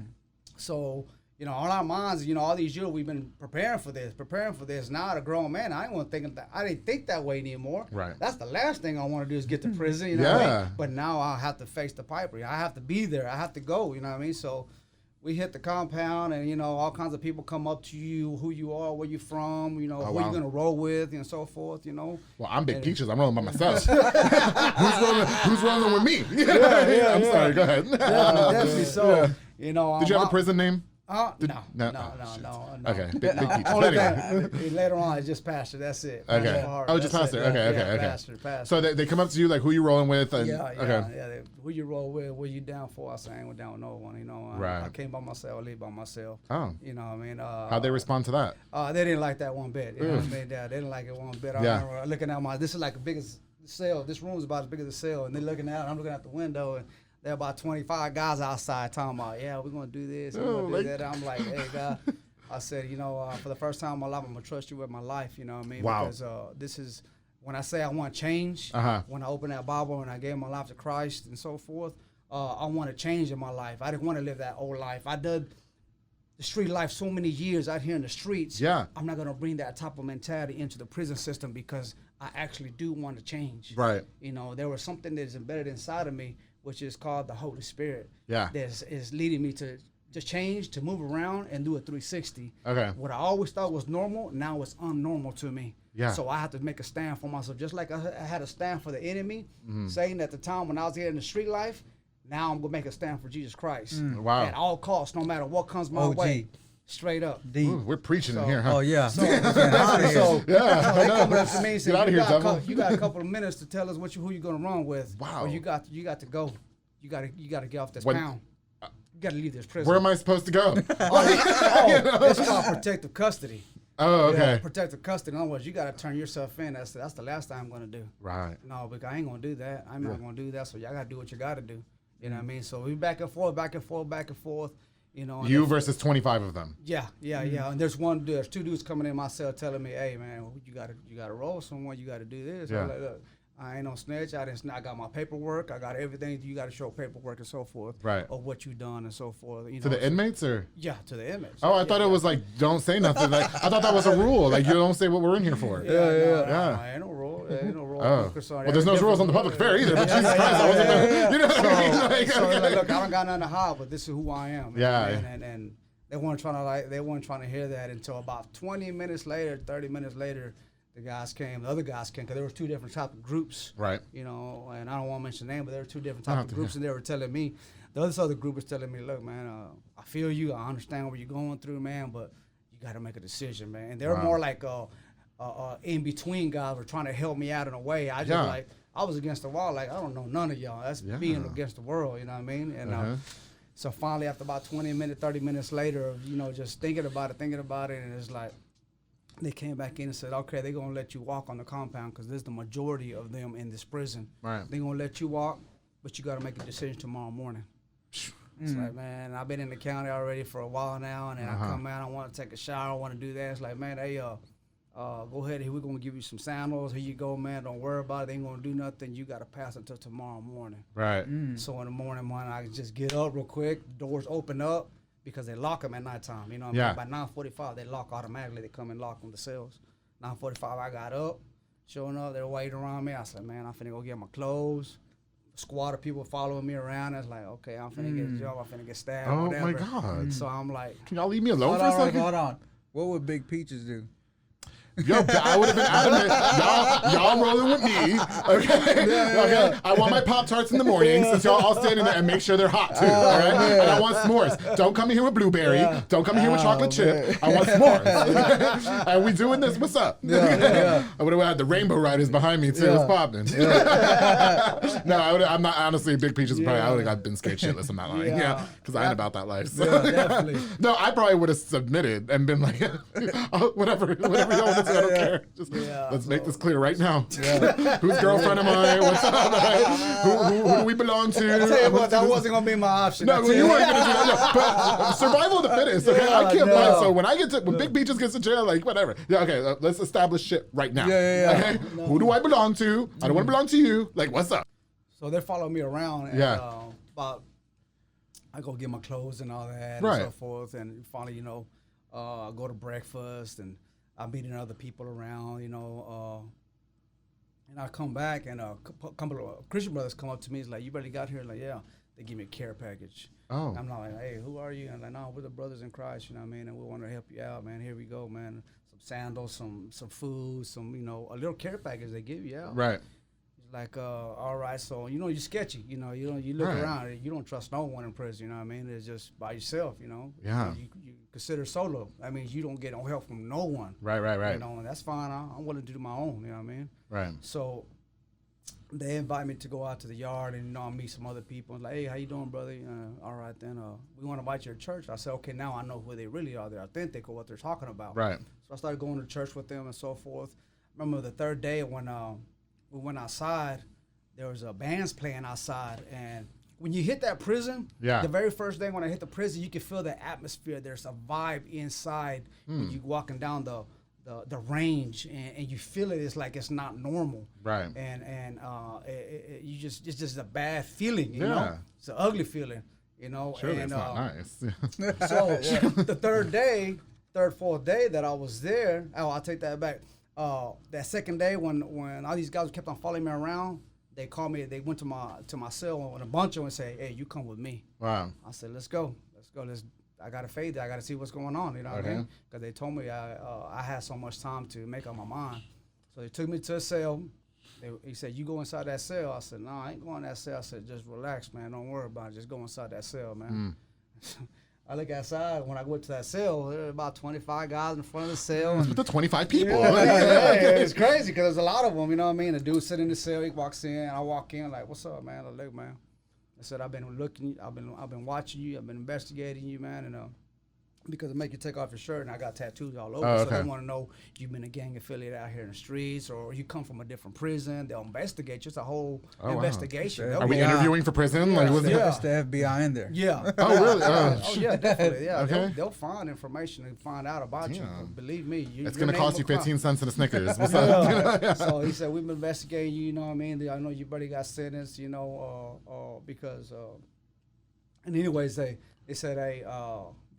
So, on our minds, all these years we've been preparing for this. Now, as a grown man, I didn't think that way anymore. Right. That's the last thing I want to do is get to prison, you know what I mean? But now I have to face the piper. I have to be there. I have to go, you know what I mean? So we hit the compound, and all kinds of people come up to you, who you are, where you from, who you're gonna roll with, and so forth. Well, I'm Big Peaches. I'm rolling by myself. Who's rolling with me? I'm sorry. Go ahead. Definitely. So did you have a prison name? No. Okay, big Peaches. Only thing, later on, it's just pastor. That's it. Okay. Just pastor. Okay. Pastor. So they come up to you like, who you rolling with? And, Who you roll with? What you down for? I say I ain't down with no one. Right. I came by myself. I leave by myself. Oh. You know what I mean? How'd they respond to that? They didn't like that one bit. You know what I mean? They didn't like it one bit. I remember looking at this is like the biggest cell. This room is about as big as a cell, and they're looking out. I'm looking out the window, and there are about 25 guys outside talking about, we're going to do this, we're going to do that. I'm like, hey, God. I said, for the first time in my life, I'm going to trust you with my life, you know what I mean? Wow. Because this is, when I say I want change, when I open that Bible and I gave my life to Christ and so forth, I want to change in my life. I didn't want to live that old life. I did the street life so many years out here in the streets. Yeah. I'm not going to bring that type of mentality into the prison system because I actually do want to change. Right. There was something that is embedded inside of me, which is called the Holy Spirit. Yeah. That is leading me to change, to move around and do a 360. Okay. What I always thought was normal, now it's unnormal to me. Yeah. So I have to make a stand for myself. Just like I had a stand for the enemy, saying at the time when I was here in the street life, now I'm going to make a stand for Jesus Christ. Wow. At all costs, no matter what comes my way. Straight up. Ooh, we're preaching in here, huh? Oh, yeah. So they come up to me and say, you got a couple of minutes to tell us who you're going to run with. Wow. Or you got to go. You got to get off this pound. You got to leave this prison. Where am I supposed to go? It's called protective custody. Oh, okay. Protective custody. In other words, you got to turn yourself in. That's the last thing I'm going to do. Right. No, because I ain't going to do that. I'm not going to do that. So y'all got to do what you got to do. You know what I mean? So we back and forth. You versus 25 of them. Yeah. And there's two dudes coming in my cell telling me, hey man, you gotta roll with someone, you gotta do this. I'm like, look, I ain't no snitch. I got my paperwork. I got everything. You got to show paperwork and so forth. Right. Of what you done and so forth. To the inmates or? Yeah, to the inmates. Oh, I thought it was like, don't say nothing. Like I thought that was a rule. Like you don't say what we're in here for. Yeah. Ain't no rule. Ain't no rule. Oh. Well, there's no rules on the public affair either. But Jesus Christ, I wasn't. You know what I mean? So look, I don't got nothing to hide, but this is who I am. Yeah. And they weren't trying to hear that until about 20 minutes later, 30 minutes later. The other guys came, because there were two different type of groups. Right. And I don't want to mention names, but there were two different type of groups, and they were telling me, the other group was telling me, look, man, I feel you, I understand what you're going through, man, but you got to make a decision, man. And they were more like in-between guys were trying to help me out in a way. I was against the wall, like, I don't know none of y'all. That's being against the world, you know what I mean? And so finally, after about 20 minutes, 30 minutes later, just thinking about it, and it's like, they came back in and said, okay, they're going to let you walk on the compound because there's the majority of them in this prison. Right. They're going to let you walk, but you got to make a decision tomorrow morning. It's like, man, I've been in the county already for a while now, and then I come out, I want to take a shower, I want to do that. It's like, man, hey, go ahead, we're going to give you some sandals. Here you go, man. Don't worry about it. They ain't going to do nothing. You got to pass until tomorrow morning. Right. So in the morning, I just get up real quick, doors open up, because they lock them at nighttime. You know what I mean? By 9:45, they lock automatically. They come and lock on the cells. 9:45, I got up. Showing up, they're waiting around me. I said, man, I'm finna go get my clothes. A squad of people following me around. It's like, okay, I'm finna get a job. I'm finna get stabbed. Oh, whatever. my God. So I'm like, can y'all leave me alone for a second? Hold on. What would Big Peaches do? Yo, I would have been adamant. Y'all rolling with me, okay? I want my Pop-Tarts in the morning since y'all all standing there, and make sure they're hot too, all right? And I want s'mores. Don't come in here with blueberry. Don't come in here with chocolate chip. I want s'mores. And we doing this. What's up? I would have had the Rainbow Riders behind me too. It's popping. No, I'm not. Honestly, Big Peaches probably. I would have been scared shitless. I'm not lying. Because I ain't about that life. So. Definitely. No, I probably would have submitted and been like, oh, whatever y'all want to do, I don't care. Just let's make this clear right now. Whose girlfriend am I? What's up? Who do we belong to? I tell you what, that wasn't gonna be my option. No, you weren't gonna do that. But survival of the fittest. Okay, I can't find. So when Big Peaches gets to jail, like whatever. Yeah, okay. Let's establish shit right now. Okay, who do I belong to? I don't want to belong to you. Like, what's up? So they're following me around. And, about I go get my clothes and all that and so forth, and finally, I go to breakfast and I'm meeting other people around, and I come back and a couple of Christian brothers come up to me. It's like, you barely got here? Like, yeah. They give me a care package. Oh. And I'm not like, hey, who are you? And I'm like, no, we're the brothers in Christ, you know what I mean? And we want to help you out, man. Here we go, man. Some sandals, some food, some, a little care package they give you out. Right. Like, all right, so, you're sketchy, you look around, you don't trust no one in prison, you know what I mean? It's just by yourself, Yeah. You consider solo. That means you don't get no help from no one. Right. And that's fine. I'm willing to do my own, you know what I mean? Right. So they invite me to go out to the yard and, I'll meet some other people. Like, hey, how you doing, brother? All right, then we want to invite you to church. I said, okay, now I know who they really are. They're authentic or what they're talking about. Right. So I started going to church with them and so forth. I remember the third day when we went outside, there was bands playing outside, and when you hit that prison, the very first day when I hit the prison, you can feel the atmosphere. There's a vibe inside when you're walking down the range, and you feel it. It's like it's not normal, right? And it's just a bad feeling, you know. It's an ugly feeling, Surely it's not nice. So the fourth day that I was there, I'll take that back. That second day when all these guys kept on following me around, they called me. They went to my cell and a bunch of them and say, "Hey, you come with me." Wow. I said, "Let's go. I got to fade there. I got to see what's going on." You know what I mean? Because they told me I had so much time to make up my mind. So they took me to a cell. He said, "You go inside that cell." I said, "No, I ain't going in that cell." I said, "Just relax, man. Don't worry about it. Just go inside that cell, man." I look outside. When I went to that cell, there were about 25 guys in front of the cell. With the 25 people. It's crazy because there's a lot of them, you know what I mean? The dude sitting in the cell, he walks in, I walk in like, "What's up, man?" I look, man. I said, I've been looking, I've been watching you, I've been investigating you, man, and because it make you take off your shirt, and I got tattoos all over, so they want to know you've been a gang affiliate out here in the streets, or you come from a different prison. They'll investigate you. It's a whole investigation. Are we interviewing for prison? Yeah, it's the FBI in there. Yeah. Oh, really? Oh, yeah, definitely. Yeah. Okay. They'll find information and find out about you. Believe me. It's going to cost you 15 cents in a Snickers. What's up? So he said, we've been investigating you, you know what I mean? I know you buddy got sentenced, because, and anyways, they said, hey,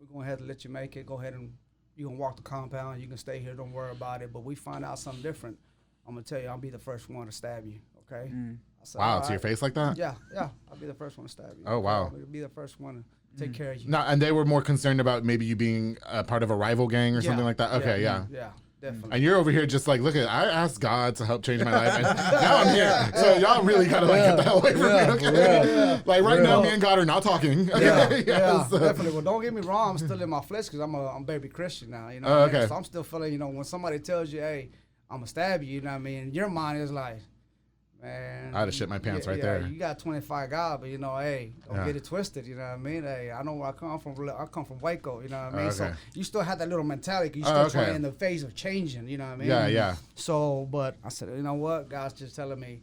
we're going to have to let you make it. Go ahead and you're going to walk the compound. You can stay here. Don't worry about it. But we find out something different. I'm going to tell you, I'll be the first one to stab you, okay? I said, wow, to your face like that? Yeah. I'll be the first one to stab you. Oh, wow. I'll be the first one to take care of you. No, and they were more concerned about maybe you being a part of a rival gang or something like that? Okay, yeah. Yeah, definitely. And you're over here just like, look, I asked God to help change my life, and now I'm here. So y'all really gotta get that away from me, okay? Like right now, me and God are not talking. Definitely. Well, don't get me wrong, I'm still in my flesh because I'm a baby Christian now, you know. Okay. So I'm still feeling, when somebody tells you, hey, I'm gonna stab you, you know what I mean? Your mind is like, man, I'd have shit my pants right there. You got 25 guys, but hey, don't get it twisted, you know what I mean? Hey, I know where I come from. I come from Waco, you know what I mean? So you still have that little mentality. You still trying in the phase of changing, you know what I mean? Yeah. So, but I said, you know what? God's just telling me,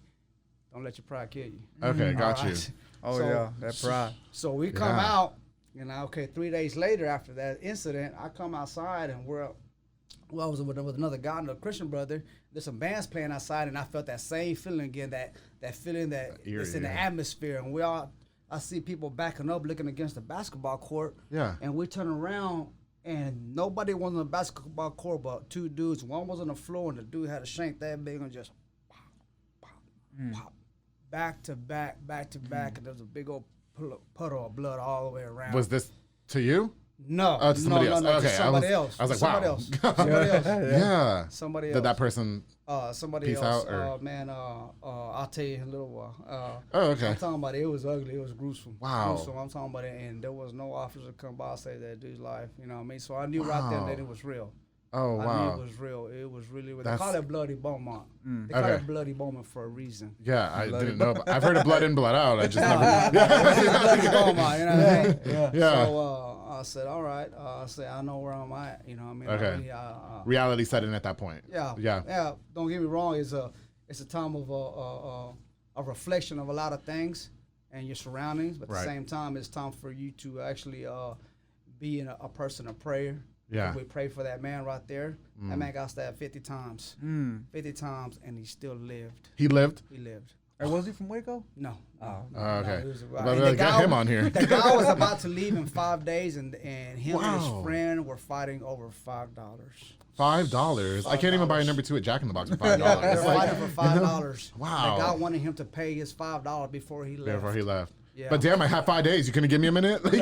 don't let your pride kill you. Okay, got you. Oh, that pride. So we come out, 3 days later after that incident, I come outside and I was with another guy, another Christian brother. There's some bands playing outside, and I felt that same feeling again, that feeling that it's in the atmosphere. And I see people backing up, looking against the basketball court. Yeah. And we turn around, and nobody was on the basketball court but two dudes. One was on the floor, and the dude had a shank that big and just pop, pop, pop, back to back, and there was a big old puddle of blood all the way around. Was this to you? No, to somebody else. Okay, somebody else. I was like, somebody wow. else. Somebody else. Yeah. Somebody else. Did that person somebody peace else. out? Or? Man, I'll tell you in a little while. Okay. I'm talking about it. It was ugly. It was gruesome. Wow. Gruesome. I'm talking about it, and there was no officer come by and say that dude's life. You know what I mean? So I knew right then that it was real. Oh, wow. I knew it was real. It was really real. They call it Bloody Beaumont. They call it Bloody Beaumont for a reason. Yeah, I didn't know. I've heard of blood in, blood out. I just never. Bloody Beaumont, you know what I mean? Yeah. So I said, all right. I said, I know where I'm at. You know what I mean? Okay. Reality set in at that point. Yeah. Yeah. Yeah. Don't get me wrong. It's a time of a reflection of a lot of things and your surroundings. But at the same time, it's time for you to actually be a person of prayer. Yeah. We pray for that man right there. That man got stabbed 50 times. 50 times, and he still lived. He lived? He lived. Or was he from Waco? No. Okay. No, Get him on here. The guy was about to leave in 5 days, and him and his friend were fighting over $5. $5. I can't even buy a number 2 at Jack in the Box for $5. They're fighting for $5. Wow. The guy wanted him to pay his $5 before he left. Yeah. But damn, I have 5 days. You couldn't give me a minute? Like,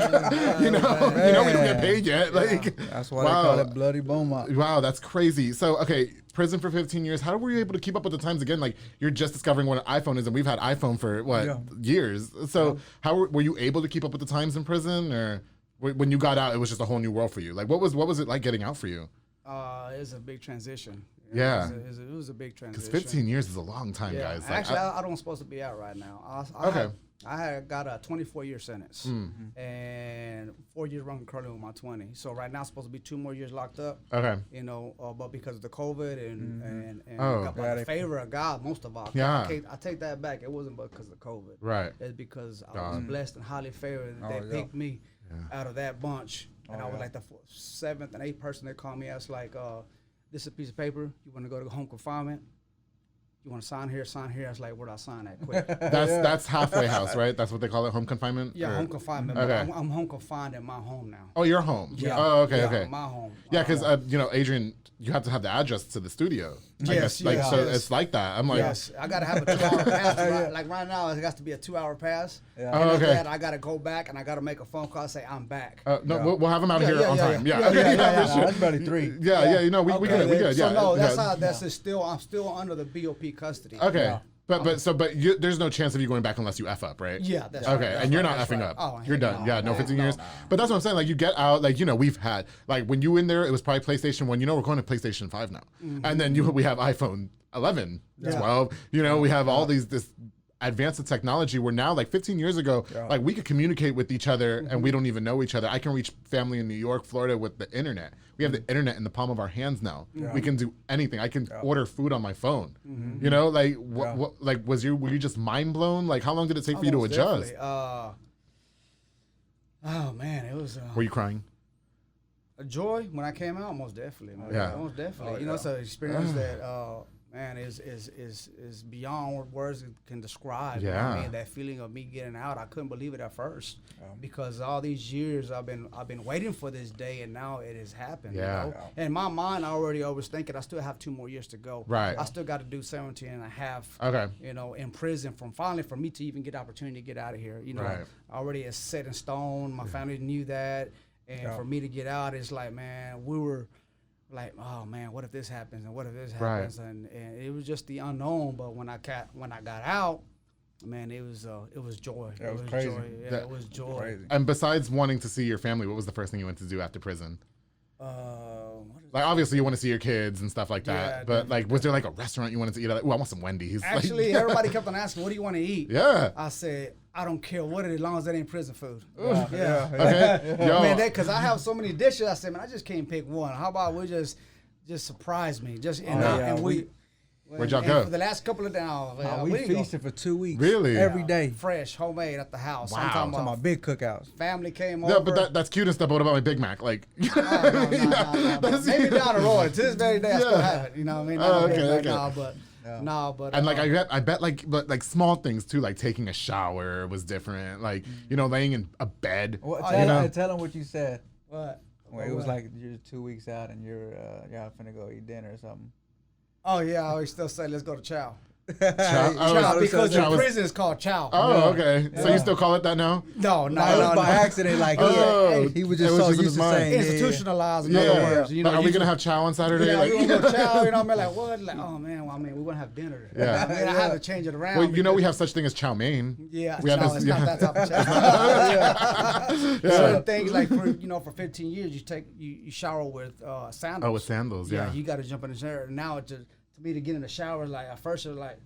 you know, we don't get paid yet. Like, that's why they call it Bloody Beaumont. Wow, that's crazy. So, okay, prison for 15 years. How were you able to keep up with the times again? Like, you're just discovering what an iPhone is, and we've had iPhone for, years. So, how were you able to keep up with the times in prison? Or when you got out, it was just a whole new world for you? Like, what was it like getting out for you? It was a big transition. Yeah. It was a big transition. Because 15 years is a long time, guys. Like, actually, I don't supposed to be out right now. I had got a 24-year sentence and 4 years wrong curling with my 20. So right now, I'm supposed to be 2 more years locked up. Okay. You know, but because of the COVID and by the favor of God, most of all. Yeah. I take that back. It wasn't because of COVID. Right. It's because I was blessed and highly favored. They picked me out of that bunch. And I was like the 7th and 8th person that called me. I was like, this is a piece of paper. You want to go to home confinement? You want to sign here? I was like, where do I sign that quick? That's halfway house, right? That's what they call it, home confinement? Yeah, home confinement. Okay. I'm home confined at my home now. Oh, you're home? Yeah. Oh, okay. My home. Yeah, because, Adrian, you have to have the address to the studio. Yes. So it's like that. I'm like... Yes, I got to have a 2-hour pass. Like right now, it has to be a 2-hour pass. Yeah. Oh, okay. That, I got to go back, and I got to make a phone call and say, I'm back. No, we'll have him out of here on time. Yeah. That's about 3. Yeah, you know, we good. So, no, that's still, I'm still under the BOP custody. Okay. Yeah. But there's no chance of you going back unless you F up, right? Yeah, that's okay. Right. And you're not effing up. Oh, you're done. No 15 years. No. But that's what I'm saying. Like, you get out, like, we've had, like, when you in there, it was probably PlayStation 1. We're going to PlayStation 5 now. Mm-hmm. And then we have iPhone 11, 12. We have all this advanced technology where now, like 15 years ago, like we could communicate with each other and we don't even know each other. I can reach family in New York, Florida with the internet. We have the internet in the palm of our hands now. Yeah. We can do anything. I can order food on my phone. Mm-hmm. Were you just mind blown? Like, how long did it take for you to adjust? Oh man, it was. Were you crying? A joy when I came out, most definitely. Man. Yeah, most definitely. It's an experience that. Man, is beyond what words can describe. Yeah. You know what I mean? That feeling of me getting out, I couldn't believe it at first because all these years I've been waiting for this day, and now it has happened. Yeah. And in my mind, I was thinking I still have 2 more years to go. Right. I still got to do 17 and a half. Okay. In prison for me to even get the opportunity to get out of here. Right. Already it's set in stone. My family knew that, and for me to get out, it's like, man, we were. Like, oh man, what if this happens and what if this happens, and it was just the unknown. But when I got out, man, it was joy. It was crazy. Joy. Yeah, it was joy. Crazy. And besides wanting to see your family, what was the first thing you went to do after prison? Like, obviously you want to see your kids and stuff like that, but like, was there like a restaurant you wanted to eat at? Oh, I want some Wendy's. Actually, everybody kept on asking, what do you want to eat? Yeah. I said, I don't care what it is, as long as it ain't prison food. Yeah. Okay. Yo. Man, because I have so many dishes, I said, man, I just can't pick one. How about we just surprise me? Where'd y'all go? For the last couple of days, we feasted for 2 weeks. Really? Every day. Fresh, homemade at the house. Wow. I'm talking about big cookouts. Family came over. Yeah, but that's cute and stuff. But what about my Big Mac? Like, no. Maybe down the road. To this very day, I still have it. You know what I mean? Okay. Now, but No, but and like I bet like small things too, like taking a shower was different. Like laying in a bed. Well, tell him what you said. What? Well, it was like you're 2 weeks out and y'all finna go eat dinner or something. Oh yeah, I always still say let's go to chow. Chow? Chow, because your prison is called chow. Oh, okay. Yeah. So you still call it that now? No. It was by accident. Like he was just so used to saying institutionalized. In other words, but are we gonna have chow on Saturday? Yeah, we gonna go chow. I'm like, what? Like, oh man, well, I mean, we're gonna have dinner. Yeah. I have to change it around. Well, we have such thing as chow mein. Yeah, we have it's not that type of chow. Certain things like for 15 years you shower with sandals. Oh, with sandals. Yeah. You got to jump in the shower. Now it just. To me, to get in the shower, like at first it was like,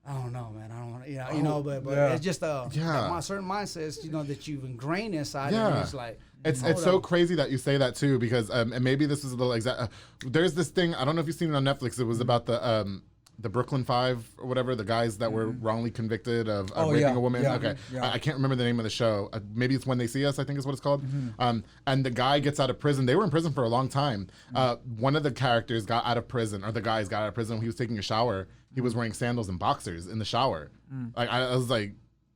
I don't know, man. I don't want to, but it's just my certain mindsets, that you've ingrained inside. Yeah. And it's like it's so crazy that you say that too, because and maybe this is a little exact. There's this thing, I don't know if you've seen it on Netflix. It was about the Brooklyn Five or whatever, the guys that were wrongly convicted of raping a woman. Okay, I can't remember the name of the show. Maybe it's When They See Us, I think is what it's called. And the guy gets out of prison. They were in prison for a long time. One of the characters got out of prison, or the guys got out of prison when he was taking a shower. He was wearing sandals and boxers in the shower. Like I was like,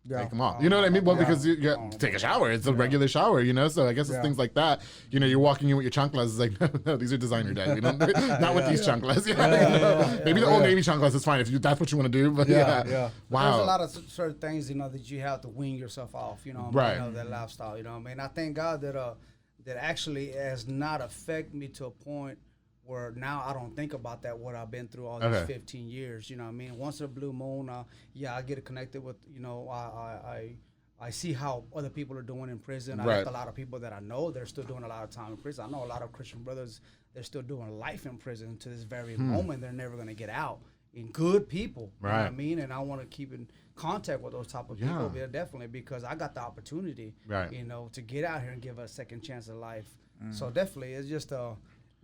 come on. You know what I mean? Well, because you take a shower. It's a regular shower, So I guess it's things like that. You're walking in with your chanclas. It's like, no, these are designer, Dad. Not with these chanclas. Maybe the Old Navy chanclas is fine if that's what you want to do. But wow. There's a lot of certain things, that you have to wean yourself off. Right. That lifestyle. I thank God that actually has not affected me to a point where now I don't think about that, what I've been through all these 15 years, Once in a blue moon, I get connected with, I see how other people are doing in prison. I have a lot of people that I know, they're still doing a lot of time in prison. I know a lot of Christian brothers, they're still doing life in prison to this very moment. They're never going to get out. And good people, you know what I mean? And I want to keep in contact with those type of people, definitely, because I got the opportunity, to get out here and give a second chance of life. So definitely, it's just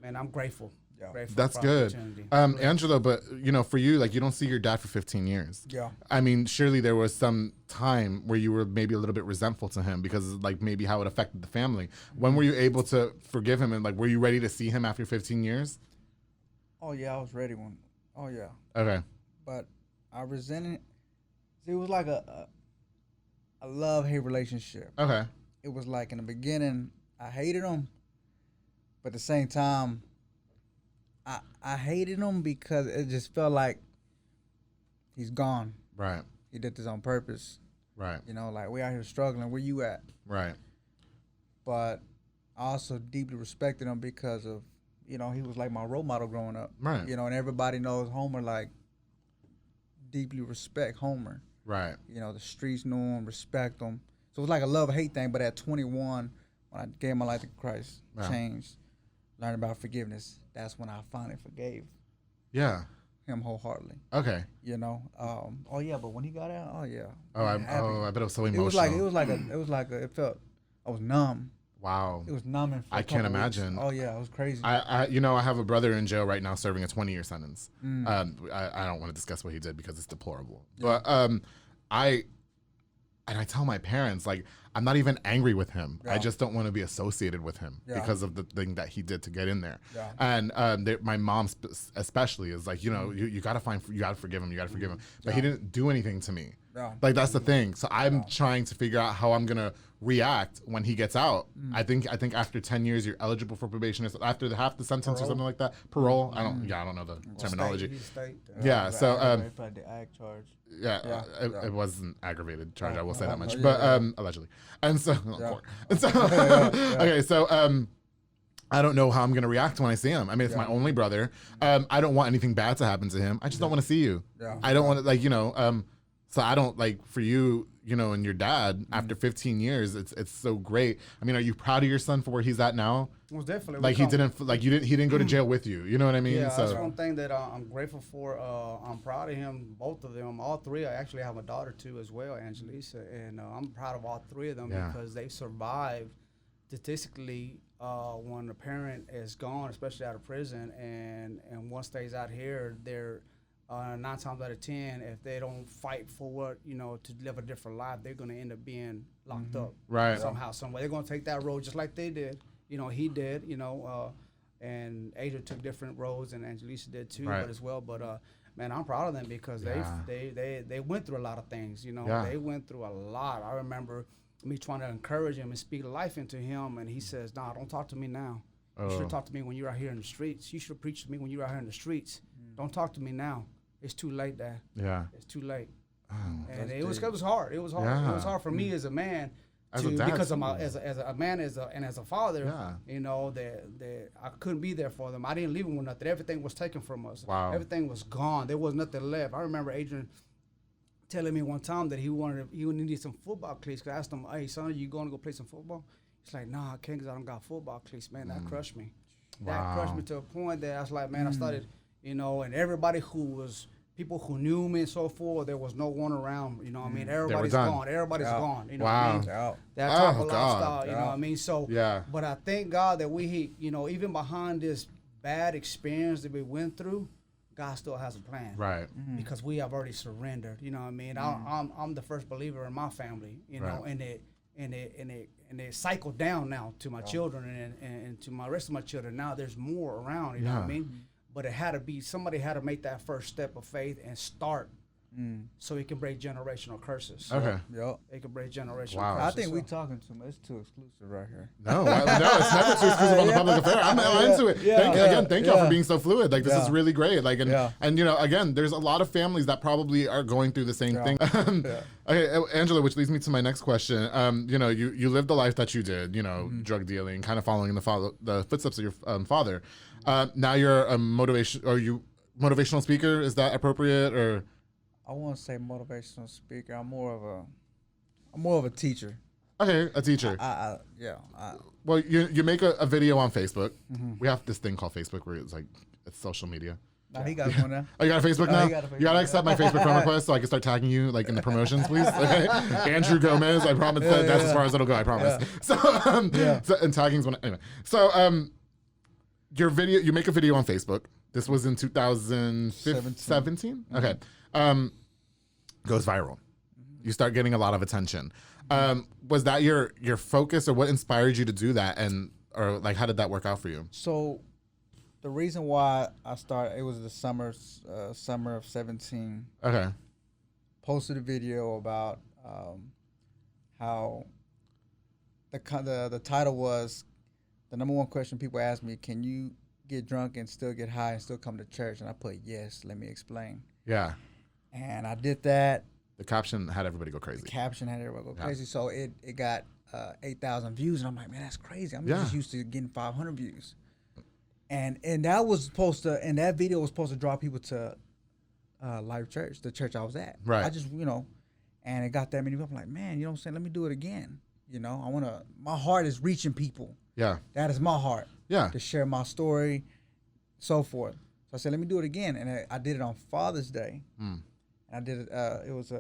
man, I'm grateful. Grateful. That's good. Angelo, but for you, like, you don't see your dad for 15 years. Yeah. I mean, surely there was some time where you were maybe a little bit resentful to him because like maybe how it affected the family. When were you able to forgive him, and like were you ready to see him after 15 years? Oh yeah, I was ready when. Oh yeah. Okay. But I resented. See, it was like a love-hate relationship. Okay. It was like in the beginning, I hated him. But at the same time, I hated him because it just felt like he's gone. Right. He did this on purpose. Right. Like we out here struggling. Where you at? Right. But I also deeply respected him because of, he was like my role model growing up. Right. And everybody knows Homar, like, deeply respect Homar. Right. The streets knew him, respect him. So it was like a love-hate thing. But at 21, when I gave my life to Christ, changed. Learned about forgiveness. That's when I finally forgave. Yeah. Him wholeheartedly. Okay. Oh yeah, but when he got out, I bet it was so emotional. It felt. I was numb. Wow. It was numbing. I can't imagine. Oh yeah, it was crazy. I have a brother in jail right now serving a 20-year sentence. I don't want to discuss what he did because it's deplorable. Yeah. But I tell my parents, like, I'm not even angry with him. Yeah. I just don't want to be associated with him because of the thing that he did to get in there. Yeah. And my mom especially is like, you gotta forgive him. You gotta forgive him. But he didn't do anything to me. Yeah. Like, that's the thing. So I'm trying to figure out how I'm gonna react when he gets out. I think after 10 years you're eligible for probation. After half the sentence or something like that. Parole. I don't know the terminology. State. So the ag charge. It wasn't aggravated charge. I will say that much, but allegedly. And so, okay, so I don't know how I'm gonna react when I see him. I mean, it's my only brother. I don't want anything bad to happen to him. I just don't want to see you. I don't want to, so I don't, like, for you, and your dad, after 15 years, it's so great. I mean, are you proud of your son for where he's at now? Well, definitely. Like, he didn't go to jail with you. You know what I mean? Yeah, so that's one thing that I'm grateful for. I'm proud of him, both of them, all three. I actually have a daughter too as well, Angelisa, and I'm proud of all three of them because they survived statistically when a parent is gone, especially out of prison, and once they's out here, they're 9 times out of 10, if they don't fight for what, to live a different life, they're going to end up being locked up somehow, some way. They're going to take that road just like they did. He did, and Adrian took different roads, and Angelisa did too, but as well. But man, I'm proud of them because they went through a lot of things. You know, they went through a lot. I remember me trying to encourage him and speak life into him, and he says, "Nah, don't talk to me now. You should talk to me when you're out here in the streets. You should preach to me when you're out here in the streets. Don't talk to me now. It's too late, Dad. Yeah, it's too late." Oh, and it was hard. It was hard. It was hard for me as a man. Because of as a man and as a father, you know, that I couldn't be there for them. I didn't leave them with nothing. Everything was taken from us. Wow. Everything was gone. There was nothing left. I remember Adrian telling me one time that he needed some football cleats. Cause I asked him, "Hey son, are you going to go play some football?" He's like, "Nah, I can't, cause I don't got football cleats." Man, that crushed me. Wow. That crushed me to a point that I was like, man, I started, you know, and everybody people who knew me and so forth, there was no one around, you know what I mean? Everybody's gone. Everybody's gone. You know what I mean? That type of lifestyle, you know what I mean? So, but I thank God that we, you know, even behind this bad experience that we went through, God still has a plan. Right. Because we have already surrendered, you know what I mean? I'm the first believer in my family, you know, and it cycled down now to my children and to my rest of my children. Now there's more around, you know what I mean? But it had to be, somebody had to make that first step of faith and start so it can break generational curses. So it can break generational curses. I think we talking too much. It's too exclusive right here. No, it's never too exclusive on the public affair. I'm into it. Thank y'all for being so fluid. Like, this is really great. Like, and you know, again, there's a lot of families that probably are going through the same thing. Okay, Angelo, which leads me to my next question. You know, you lived the life that you did, you know, drug dealing, kind of following the footsteps of your father. Now you're a motivational speaker. Is that appropriate? Or I won't say motivational speaker. I'm more of a teacher. Okay, a teacher. Well, you make a video on Facebook. We have this thing called Facebook where it's social media. No, he got one now. Oh, you got a Facebook now? You gotta accept my Facebook friend request so I can start tagging you like in the promotions, please. Okay. Andrew Gomez. I promise that's as far as it'll go. I promise. So, and tagging's one. Anyway. So, your video, you make a video on Facebook. This was in 2017. Okay. Goes viral. You start getting a lot of attention. Was that your focus, or what inspired you to do that, or like how did that work out for you? So, the reason why I started, it was the summer of 17. Okay. Posted a video about how the title was, the number one question people asked me, can you get drunk and still get high and still come to church? And I put, yes, let me explain. Yeah. And I did that. The caption had everybody go crazy. Crazy. So it got 8,000 views. And I'm like, man, that's crazy. I'm just used to getting 500 views. And that was supposed to, and that video was supposed to draw people to Life Church, the church I was at. Right. I just, you know, and it got that many people. I'm like, man, you know what I'm saying? Let me do it again. You know, my heart is reaching people. Yeah. That is my heart. Yeah. To share my story, so forth. So I said, let me do it again. And I did it on Father's Day. And I did it, it was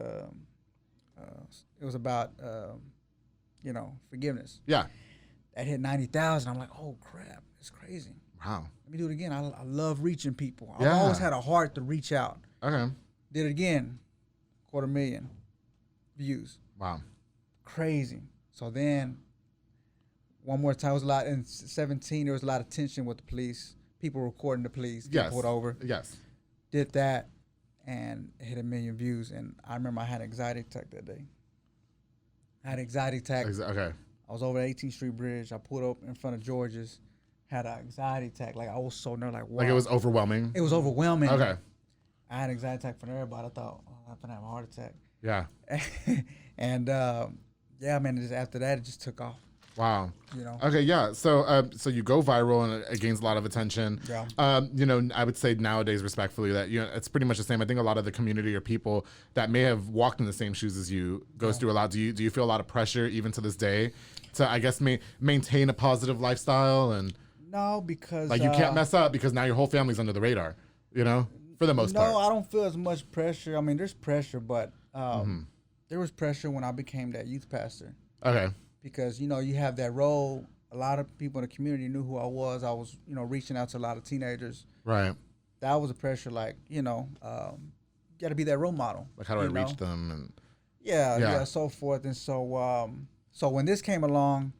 about, you know, forgiveness. Yeah. That hit 90,000. I'm like, oh crap, it's crazy. Wow. Let me do it again. I love reaching people. I've always had a heart to reach out. Okay. Did it again. 250,000 views. Wow. Crazy. So then, one more time, it was a lot, in 17, there was a lot of tension with the police. People recording the police, getting pulled over. Yes. Did that, and it hit 1 million views. And I remember I had an anxiety attack that day. I had an anxiety attack. Okay. I was over the 18th Street Bridge. I pulled up in front of George's. Had an anxiety attack. Like, I was so nervous. Like, wow. Like, it was overwhelming? It was overwhelming. Okay. I had an anxiety attack from everybody. I thought, oh, I'm going to have a heart attack. Yeah. And, yeah, man, just after that, it just took off. Wow. You know? Okay, yeah. So so you go viral, and it gains a lot of attention. Yeah. You know, I would say nowadays, respectfully, that, you know, it's pretty much the same. I think a lot of the community or people that may have walked in the same shoes as you goes through a lot. Do you feel a lot of pressure, even to this day, to, I guess, maintain a positive lifestyle? And no, because like, you can't mess up because now your whole family's under the radar, you know, for the most part. No, I don't feel as much pressure. I mean, there's pressure, but there was pressure when I became that youth pastor. Okay. Because, you know, you have that role. A lot of people in the community knew who I was. I was, you know, reaching out to a lot of teenagers. Right. That was a pressure, like, you know, you got to be that role model. Like, how do I reach them? And yeah, so forth. And so so when this came along,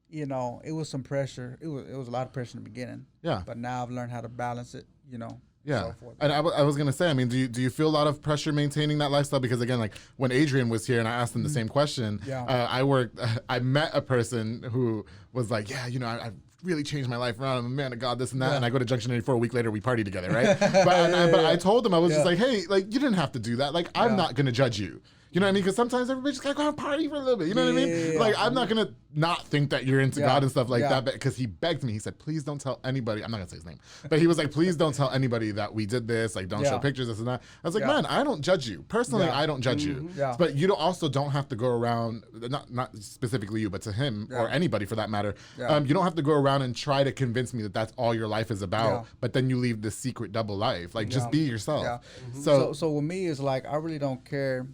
you know, it was some pressure. It was a lot of pressure in the beginning. Yeah. But now I've learned how to balance it, you know. Yeah. So forth. And I was going to say, I mean, do you feel a lot of pressure maintaining that lifestyle? Because again, like when Adrian was here and I asked him the same question, I met a person who was like, yeah, you know, I really changed my life around. I'm a man of God, this and that. And I go to Junction 84 a week later, we party together, right? But I told him, I was just like, hey, like, you didn't have to do that. Like, I'm not going to judge you. You know what I mean? Because sometimes everybody just gotta go and party for a little bit. You know what I mean? Like, I'm not gonna not think that you're into God and stuff like that. Because he begged me. He said, please don't tell anybody. I'm not gonna say his name. But he was like, please don't tell anybody that we did this. Like, don't show pictures, this and that. I was like, man, I don't judge you. Personally, I don't judge you. But you also don't have to go around, not specifically you, but to him or anybody for that matter. You don't have to go around and try to convince me that that's all your life is about. But then you leave this secret double life. Like, just be yourself. So with me, it's like, I really don't care.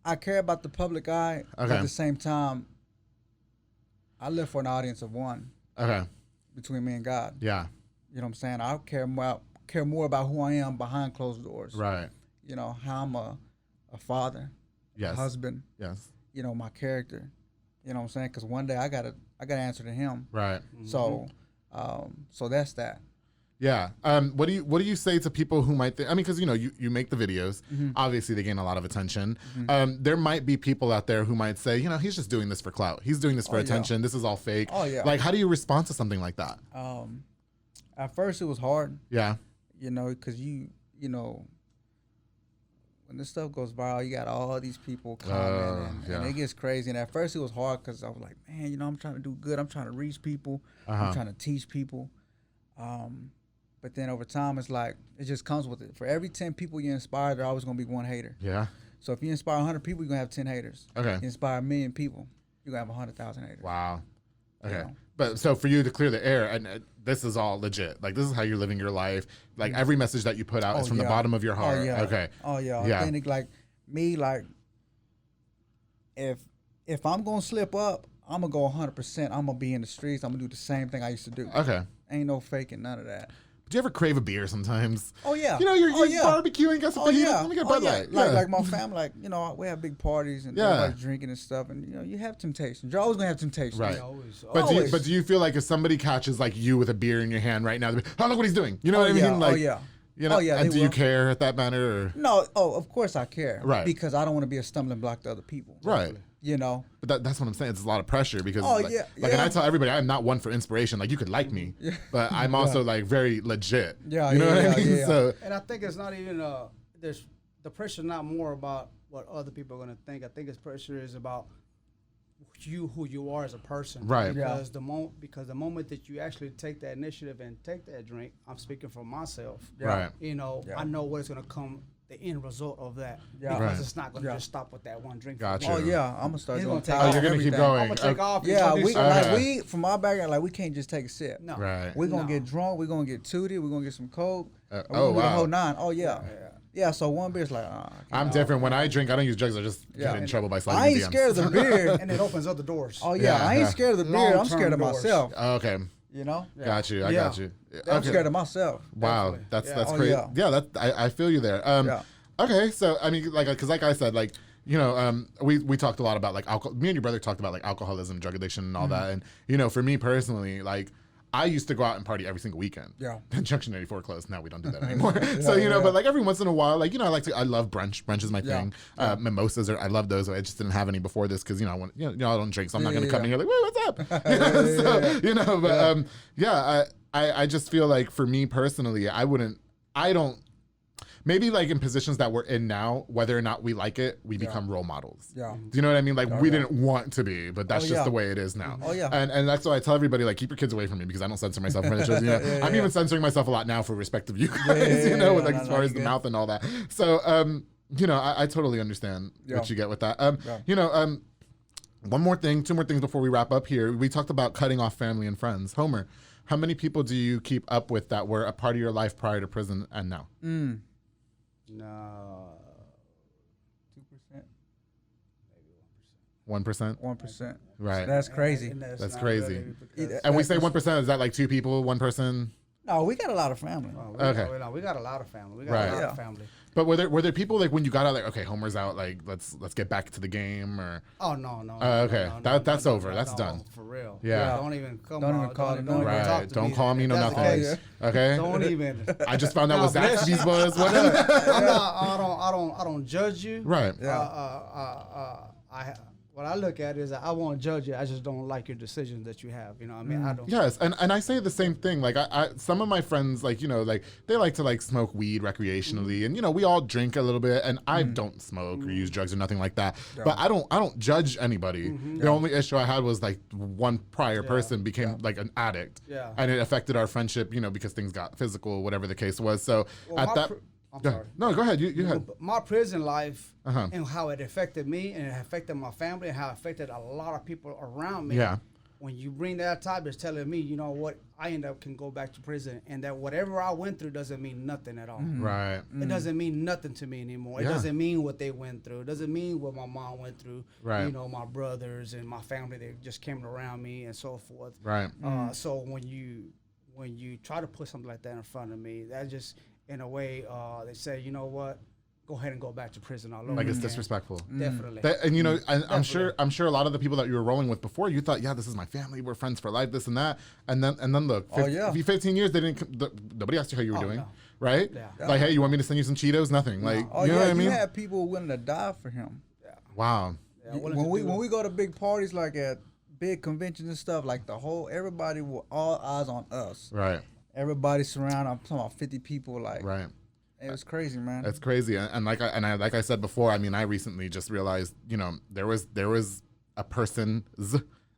I care about the public eye, but at the same time, I live for an audience of one. Between me and God. Yeah. You know what I'm saying? I care more about who I am behind closed doors. Right. You know, how I'm a father, a husband. Yes. You know, my character. You know what I'm saying? Because one day I gotta answer to him. Right. So that's that. Yeah. What do you say to people who might think, I mean, because, you know, you make the videos. Obviously, they gain a lot of attention. There might be people out there who might say, you know, he's just doing this for clout. He's doing this for attention. This is all fake. Oh, yeah. Like, how do you respond to something like that? At first, it was hard. Yeah. You know, because you know, when this stuff goes viral, you got all these people coming and it gets crazy. And at first, it was hard because I was like, man, you know, I'm trying to do good. I'm trying to reach people. I'm trying to teach people. But then over time, it's like, it just comes with it. For every 10 people you inspire, there's always going to be one hater. Yeah. So if you inspire 100 people, you're going to have 10 haters. Okay. If you inspire 1 million people, you're going to have 100,000 haters. Wow. Okay. You know? But so for you to clear the air, and this is all legit. Like, this is how you're living your life. Like, every message that you put out is from the bottom of your heart. Oh, yeah. Okay. Oh, yeah. Authentic, like, me, like, if I'm going to slip up, I'm going to go 100%. I'm going to be in the streets. I'm going to do the same thing I used to do. Okay. Ain't no faking, none of that. Do you ever crave a beer sometimes? Oh, yeah. You know, you're barbecuing, got some fajita. Let me get a Bud Light. Like my family, like, you know, we have big parties and everybody's drinking and stuff. And, you know, you have temptations. You're always going to have temptations. Right. But do you feel like if somebody catches, like, you with a beer in your hand right now, oh, look what he's doing. You know what I mean? Like, you know, and do you care at that matter? Or? No. Oh, of course I care. Right. Because I don't want to be a stumbling block to other people. Right. You know, but that's what I'm saying. It's a lot of pressure because, and I tell everybody, I'm not one for inspiration. Like, you could like me, but I'm also like very legit. Yeah, you know what I mean. So, and I think it's not even there's the pressure not more about what other people are gonna think. I think it's pressure is about who you are as a person. Right. Because the moment that you actually take that initiative and take that drink, I'm speaking for myself. Right. You know, I know what is gonna come. The end result of that, because it's not going to just stop with that one drink. Gotcha. Oh yeah, I'm gonna start doing. Oh, you're gonna keep going. I'm gonna take off. Yeah, we from our background, like, we can't just take a sip. No, right. We're gonna get drunk. We're gonna get tooted. We're gonna get some coke. Oh wow. The whole nine. Oh yeah. Yeah, so one beer's like, I'm different. When I drink, I don't use drugs. I just get in trouble by sliding I ain't scared of the beer, and it opens up the doors. Oh yeah, I ain't scared of the beer. I'm scared of myself. Okay. You know? Got you. I got you. I'm scared of myself. Wow, that's crazy. Yeah, I feel you there. Okay, so I mean, like, because like I said, like, you know, we talked a lot about like alcohol. Me and your brother talked about like alcoholism, drug addiction, and all that. And you know, for me personally, like, I used to go out and party every single weekend. Yeah. Junction 84 closed. Now we don't do that anymore. So you know, but like every once in a while, like, you know, I love brunch. Brunch is my thing. Mimosas I love those. I just didn't have any before this because, you know, I don't drink, so I'm not gonna come in here like, wait, what's up? So you know, but I just feel like for me personally, I don't. Maybe like in positions that we're in now, whether or not we like it, we become role models. Yeah. Do you know what I mean? Like, we didn't want to be, but that's just the way it is now. Oh yeah. And that's why I tell everybody, like, keep your kids away from me because I don't censor myself for shows. You know? I'm even censoring myself a lot now for respect of you guys, you know, like as far as the mouth and all that. So you know, I totally understand what you get with that. You know, two more things before we wrap up here. We talked about cutting off family and friends. Homer, how many people do you keep up with that were a part of your life prior to prison and now? No, 2%, maybe 1%. 1%. Right. That's crazy. That's crazy. And we say 1%. Is that like 2 people, 1 person? No, we got a lot of family. We got a lot of family. We got a lot of family. But were there people like when you got out, like, okay, Homer's out, like let's get back to the game, or? Oh no. Okay, that's over. That's done. For real. Yeah. Don't even come. Don't even call him. Right. Don't call me. No nothing. Okay. Don't even. I just found out what Zaxby's was. What? I don't judge you. Right. What I look at is I won't judge you. I just don't like your decisions that you have. You know what I mean? I don't. Yes, and I say the same thing. Like I some of my friends, like, you know, like they like to like smoke weed recreationally, and you know, we all drink a little bit, and I don't smoke or use drugs or nothing like that. Yeah. But I don't judge anybody. The only issue I had was like one prior person became like an addict, and it affected our friendship, you know, because things got physical, whatever the case was. So at that. I'm sorry. No, go ahead. You had my prison life and how it affected me and it affected my family and how it affected a lot of people around me. Yeah. When you bring that top, it's telling me, you know what, I end up can go back to prison, and that whatever I went through doesn't mean nothing at all. Right. It doesn't mean nothing to me anymore. It doesn't mean what they went through. It doesn't mean what my mom went through. Right. You know, my brothers and my family, they just came around me and so forth. Right. So when you try to put something like that in front of me, that just, in a way, they say, you know what, go ahead and go back to prison all over. Like it's disrespectful. Definitely. And you know, I'm sure a lot of the people that you were rolling with before, you thought, yeah, this is my family, we're friends for life, this and that, and then look, 15 years they didn't. Nobody asked you how you were doing, right? Yeah. Like, hey, you want me to send you some Cheetos? Nothing. Like, you know what I mean? You had people willing to die for him. Yeah. Wow. Yeah, when we go to big parties, like at big conventions and stuff, like everybody with all eyes on us. Right. Everybody surrounded. I'm talking about 50 people. Like, right. It was crazy, man. It's crazy, and like I said before, I mean, I recently just realized, you know, there was a person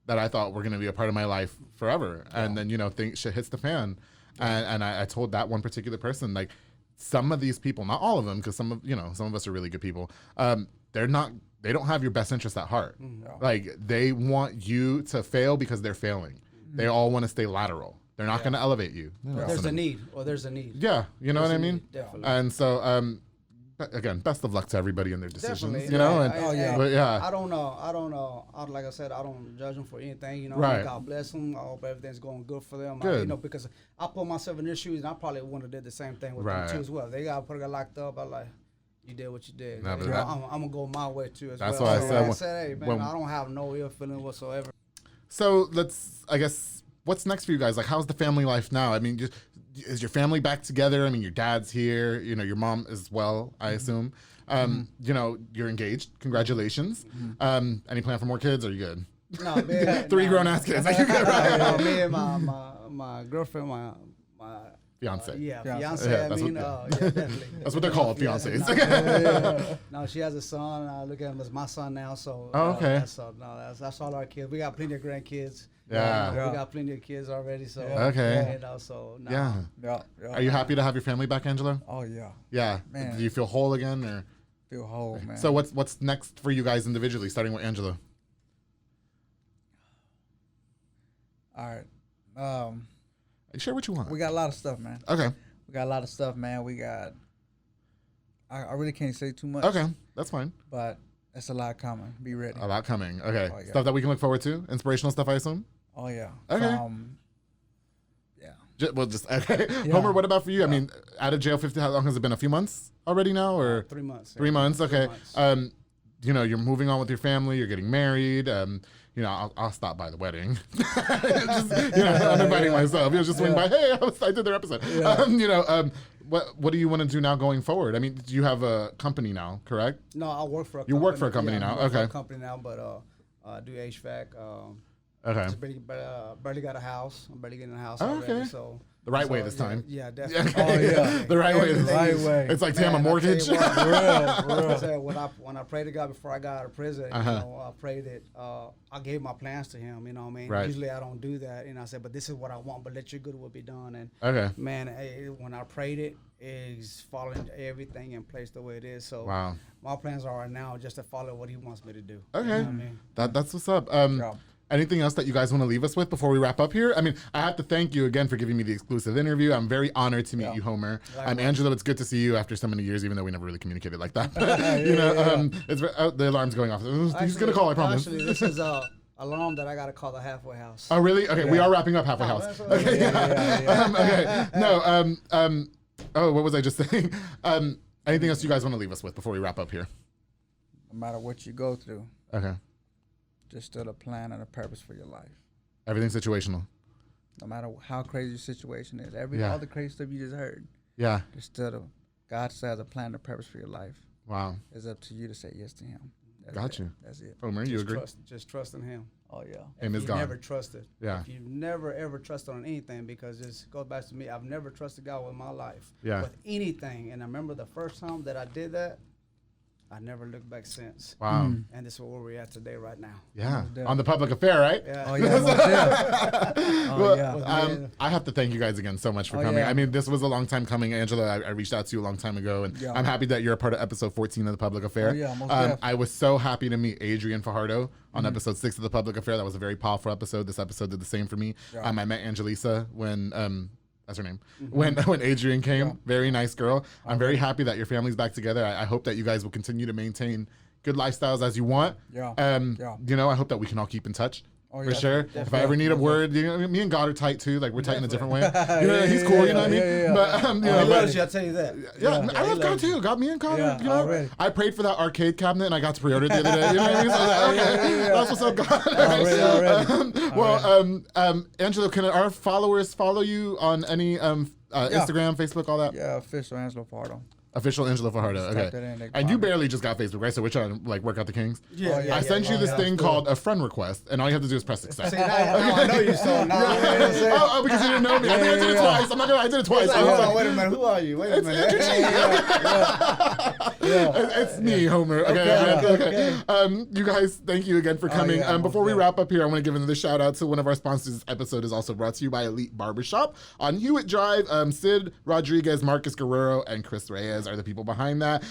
that I thought were going to be a part of my life forever, and then, you know, shit hits the fan, and I told that one particular person, like, some of these people, not all of them, because some of us are really good people, they don't have your best interest at heart. Like, they want you to fail because they're failing. They all want to stay lateral. They're not going to elevate you. There's a need. Yeah, you know what I mean? Definitely. And so, again, best of luck to everybody in their decisions. Definitely. You know? I don't know. Like I said, I don't judge them for anything. You know, right. God bless them. I hope everything's going good for them. Good. You know, because I put myself in their shoes, and I probably wouldn't have did the same thing with them too as well. They got locked up. I'm like, you did what you did. No, you know, I'm gonna go my way too as that's well. That's why I said, hey man, I don't have no ill feeling whatsoever. So what's next for you guys? Like, how's the family life now? I mean, is your family back together? I mean, your dad's here, you know, your mom as well, I assume. You know, you're engaged. Congratulations. Any plan for more kids? Or are you good? No, man. 3 grown-ass kids. Like, you're good, right? Me and my girlfriend, my fiance. Fiance. Yeah, I mean, definitely. That's what they're called, fiancés. No, she has a son. I look at him as my son now. So. Oh, okay. That's all our kids. We got plenty of grandkids. Yeah. We got plenty of kids already. So. Okay. You know, so. No. Yeah. Are you happy to have your family back, Angelo? Oh yeah. Yeah. Man. Do you feel whole again, or? Feel whole, man. So what's next for you guys individually, starting with Angelo? All right. Share what you want. We got a lot of stuff, man. Okay. We got a lot of stuff, man. We got. I really can't say too much. Okay, that's fine. But it's a lot coming. Be ready. A lot coming. Okay. Oh, yeah. Stuff that we can look forward to. Inspirational stuff, I assume. Oh yeah. Okay. Yeah. Okay. Yeah. Homer, what about for you? I mean, out of jail 50. How long has it been? A few months already now, or 3 months? 3 months. Okay. 3 months. You know, you're moving on with your family. You're getting married. You know, I'll stop by the wedding. I'm inviting myself. You'll just swing by. Hey, I did their episode. Yeah. What do you want to do now going forward? I mean, do you have a company now, correct? No, I work for a company. You work for a company now. I work okay. For a company now, but I do HVAC. Okay. Just barely got a house. I'm barely getting a house already. Okay. So the right way this time. Yeah, definitely. The right way. The right way. It's like, damn, a mortgage. For real. When I prayed to God before I got out of prison, you know, I prayed it. I gave my plans to Him. You know what I mean? Right. Usually I don't do that. And I said, but this is what I want. But let Your good will be done. And man, when I prayed it, it's falling everything in place the way it is. So wow. My plans are now just to follow what He wants me to do. Okay. You know what I mean? That's what's up. Anything else that you guys want to leave us with before we wrap up here? I mean, I have to thank you again for giving me the exclusive interview. I'm very honored to meet you, Homer. Angelo, it's good to see you after so many years, even though we never really communicated like that. The alarm's going off. He's going to call, I promise. Actually, this is alarm that I gotta call the halfway house. Oh, really? Okay, we are wrapping up halfway house. Okay, okay. No, oh, what was I just saying? Anything else you guys want to leave us with before we wrap up here? No matter what you go through. Okay. Just still a plan and a purpose for your life. Everything's situational. No matter how crazy your situation is, all the crazy stuff you just heard. Yeah. Just still, God says a plan and a purpose for your life. Wow. It's up to you to say yes to Him. Got you. That's it. Homar, you agree? Just trust in Him. Oh yeah. Him is God. Never trusted. Yeah. If you've never ever trusted on anything, because it goes back to me, I've never trusted God with my life. Yeah. With anything, and I remember the first time that I did that, I never looked back since. Wow. And this is where we're at today, right now. Yeah. On the public affair, right? Yeah. Oh yeah. Well, I have to thank you guys again so much for coming. I mean, this was a long time coming. Angelo, I reached out to you a long time ago, and I'm happy that you're a part of episode 14 of the public affair. Oh, yeah, most I was so happy to meet Adrian Fajardo on episode 6 of the public affair. That was a very powerful episode. This episode did the same for me. I met Angelisa when that's her name. When Adrian came, very nice girl. I'm very happy that your family's back together. I hope that you guys will continue to maintain good lifestyles as you want. You know, I hope that we can all keep in touch. For sure. Definitely. If I ever need a word, you know, me and God are tight too. Like we're tight in a different way. You know, he's cool. You know what I mean? But you know, he loves you. I'll tell you that. Yeah, I love God too. God, me and God. You know, I prayed for that arcade cabinet and I got to pre-order it the other day. You know what I mean? So I was like, okay, that's what's up, God. Well, Angelo, can our followers follow you on any Instagram, Facebook, all that? Yeah, official Angelo Fajardo. Official Angelo Fajardo. Okay. And you barely just got Facebook, right? So we're trying to like work out the kinks. I sent you this thing called a friend request, and all you have to do is press accept. See, I know you saw it. Oh, because you didn't know me. I think I did it twice. I'm not gonna. I did it twice. Wait a minute. Who are you? Wait a minute. It's me, Homar. Okay. You guys, thank you again for coming. Before we wrap up here, I want to give another shout out to one of our sponsors. This episode is also brought to you by Elite Barbershop on Hewitt Drive. Sid Rodriguez, Marcus Guerrero, and Chris Reyes are the people behind that.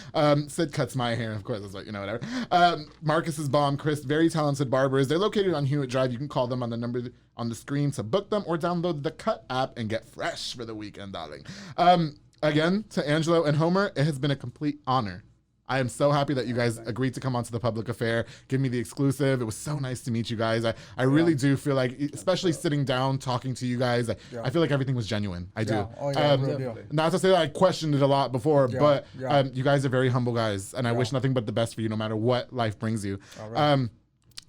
Sid cuts my hair, of course. That's like, you know, whatever. Marcus is bomb. Chris, very talented barbers. They're located on Hewitt Drive. You can call them on the number on the screen to book them, or download the Cut app and get fresh for the weekend, darling. Again, to Angelo and Homar, it has been a complete honor. I am so happy that you guys agreed to come onto the public affair, give me the exclusive. It was so nice to meet you guys. I really do feel like, especially sitting down, talking to you guys, I feel like everything was genuine. I do. Not to say that I questioned it a lot before, but you guys are very humble guys, and I wish nothing but the best for you, no matter what life brings you.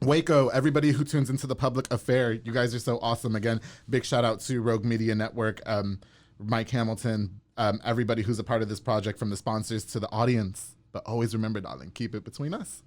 Waco, everybody who tunes into the public affair, you guys are so awesome. Again, big shout out to Rogue Media Network, Mike Hamilton, everybody who's a part of this project, from the sponsors to the audience. But always remember, darling, keep it between us.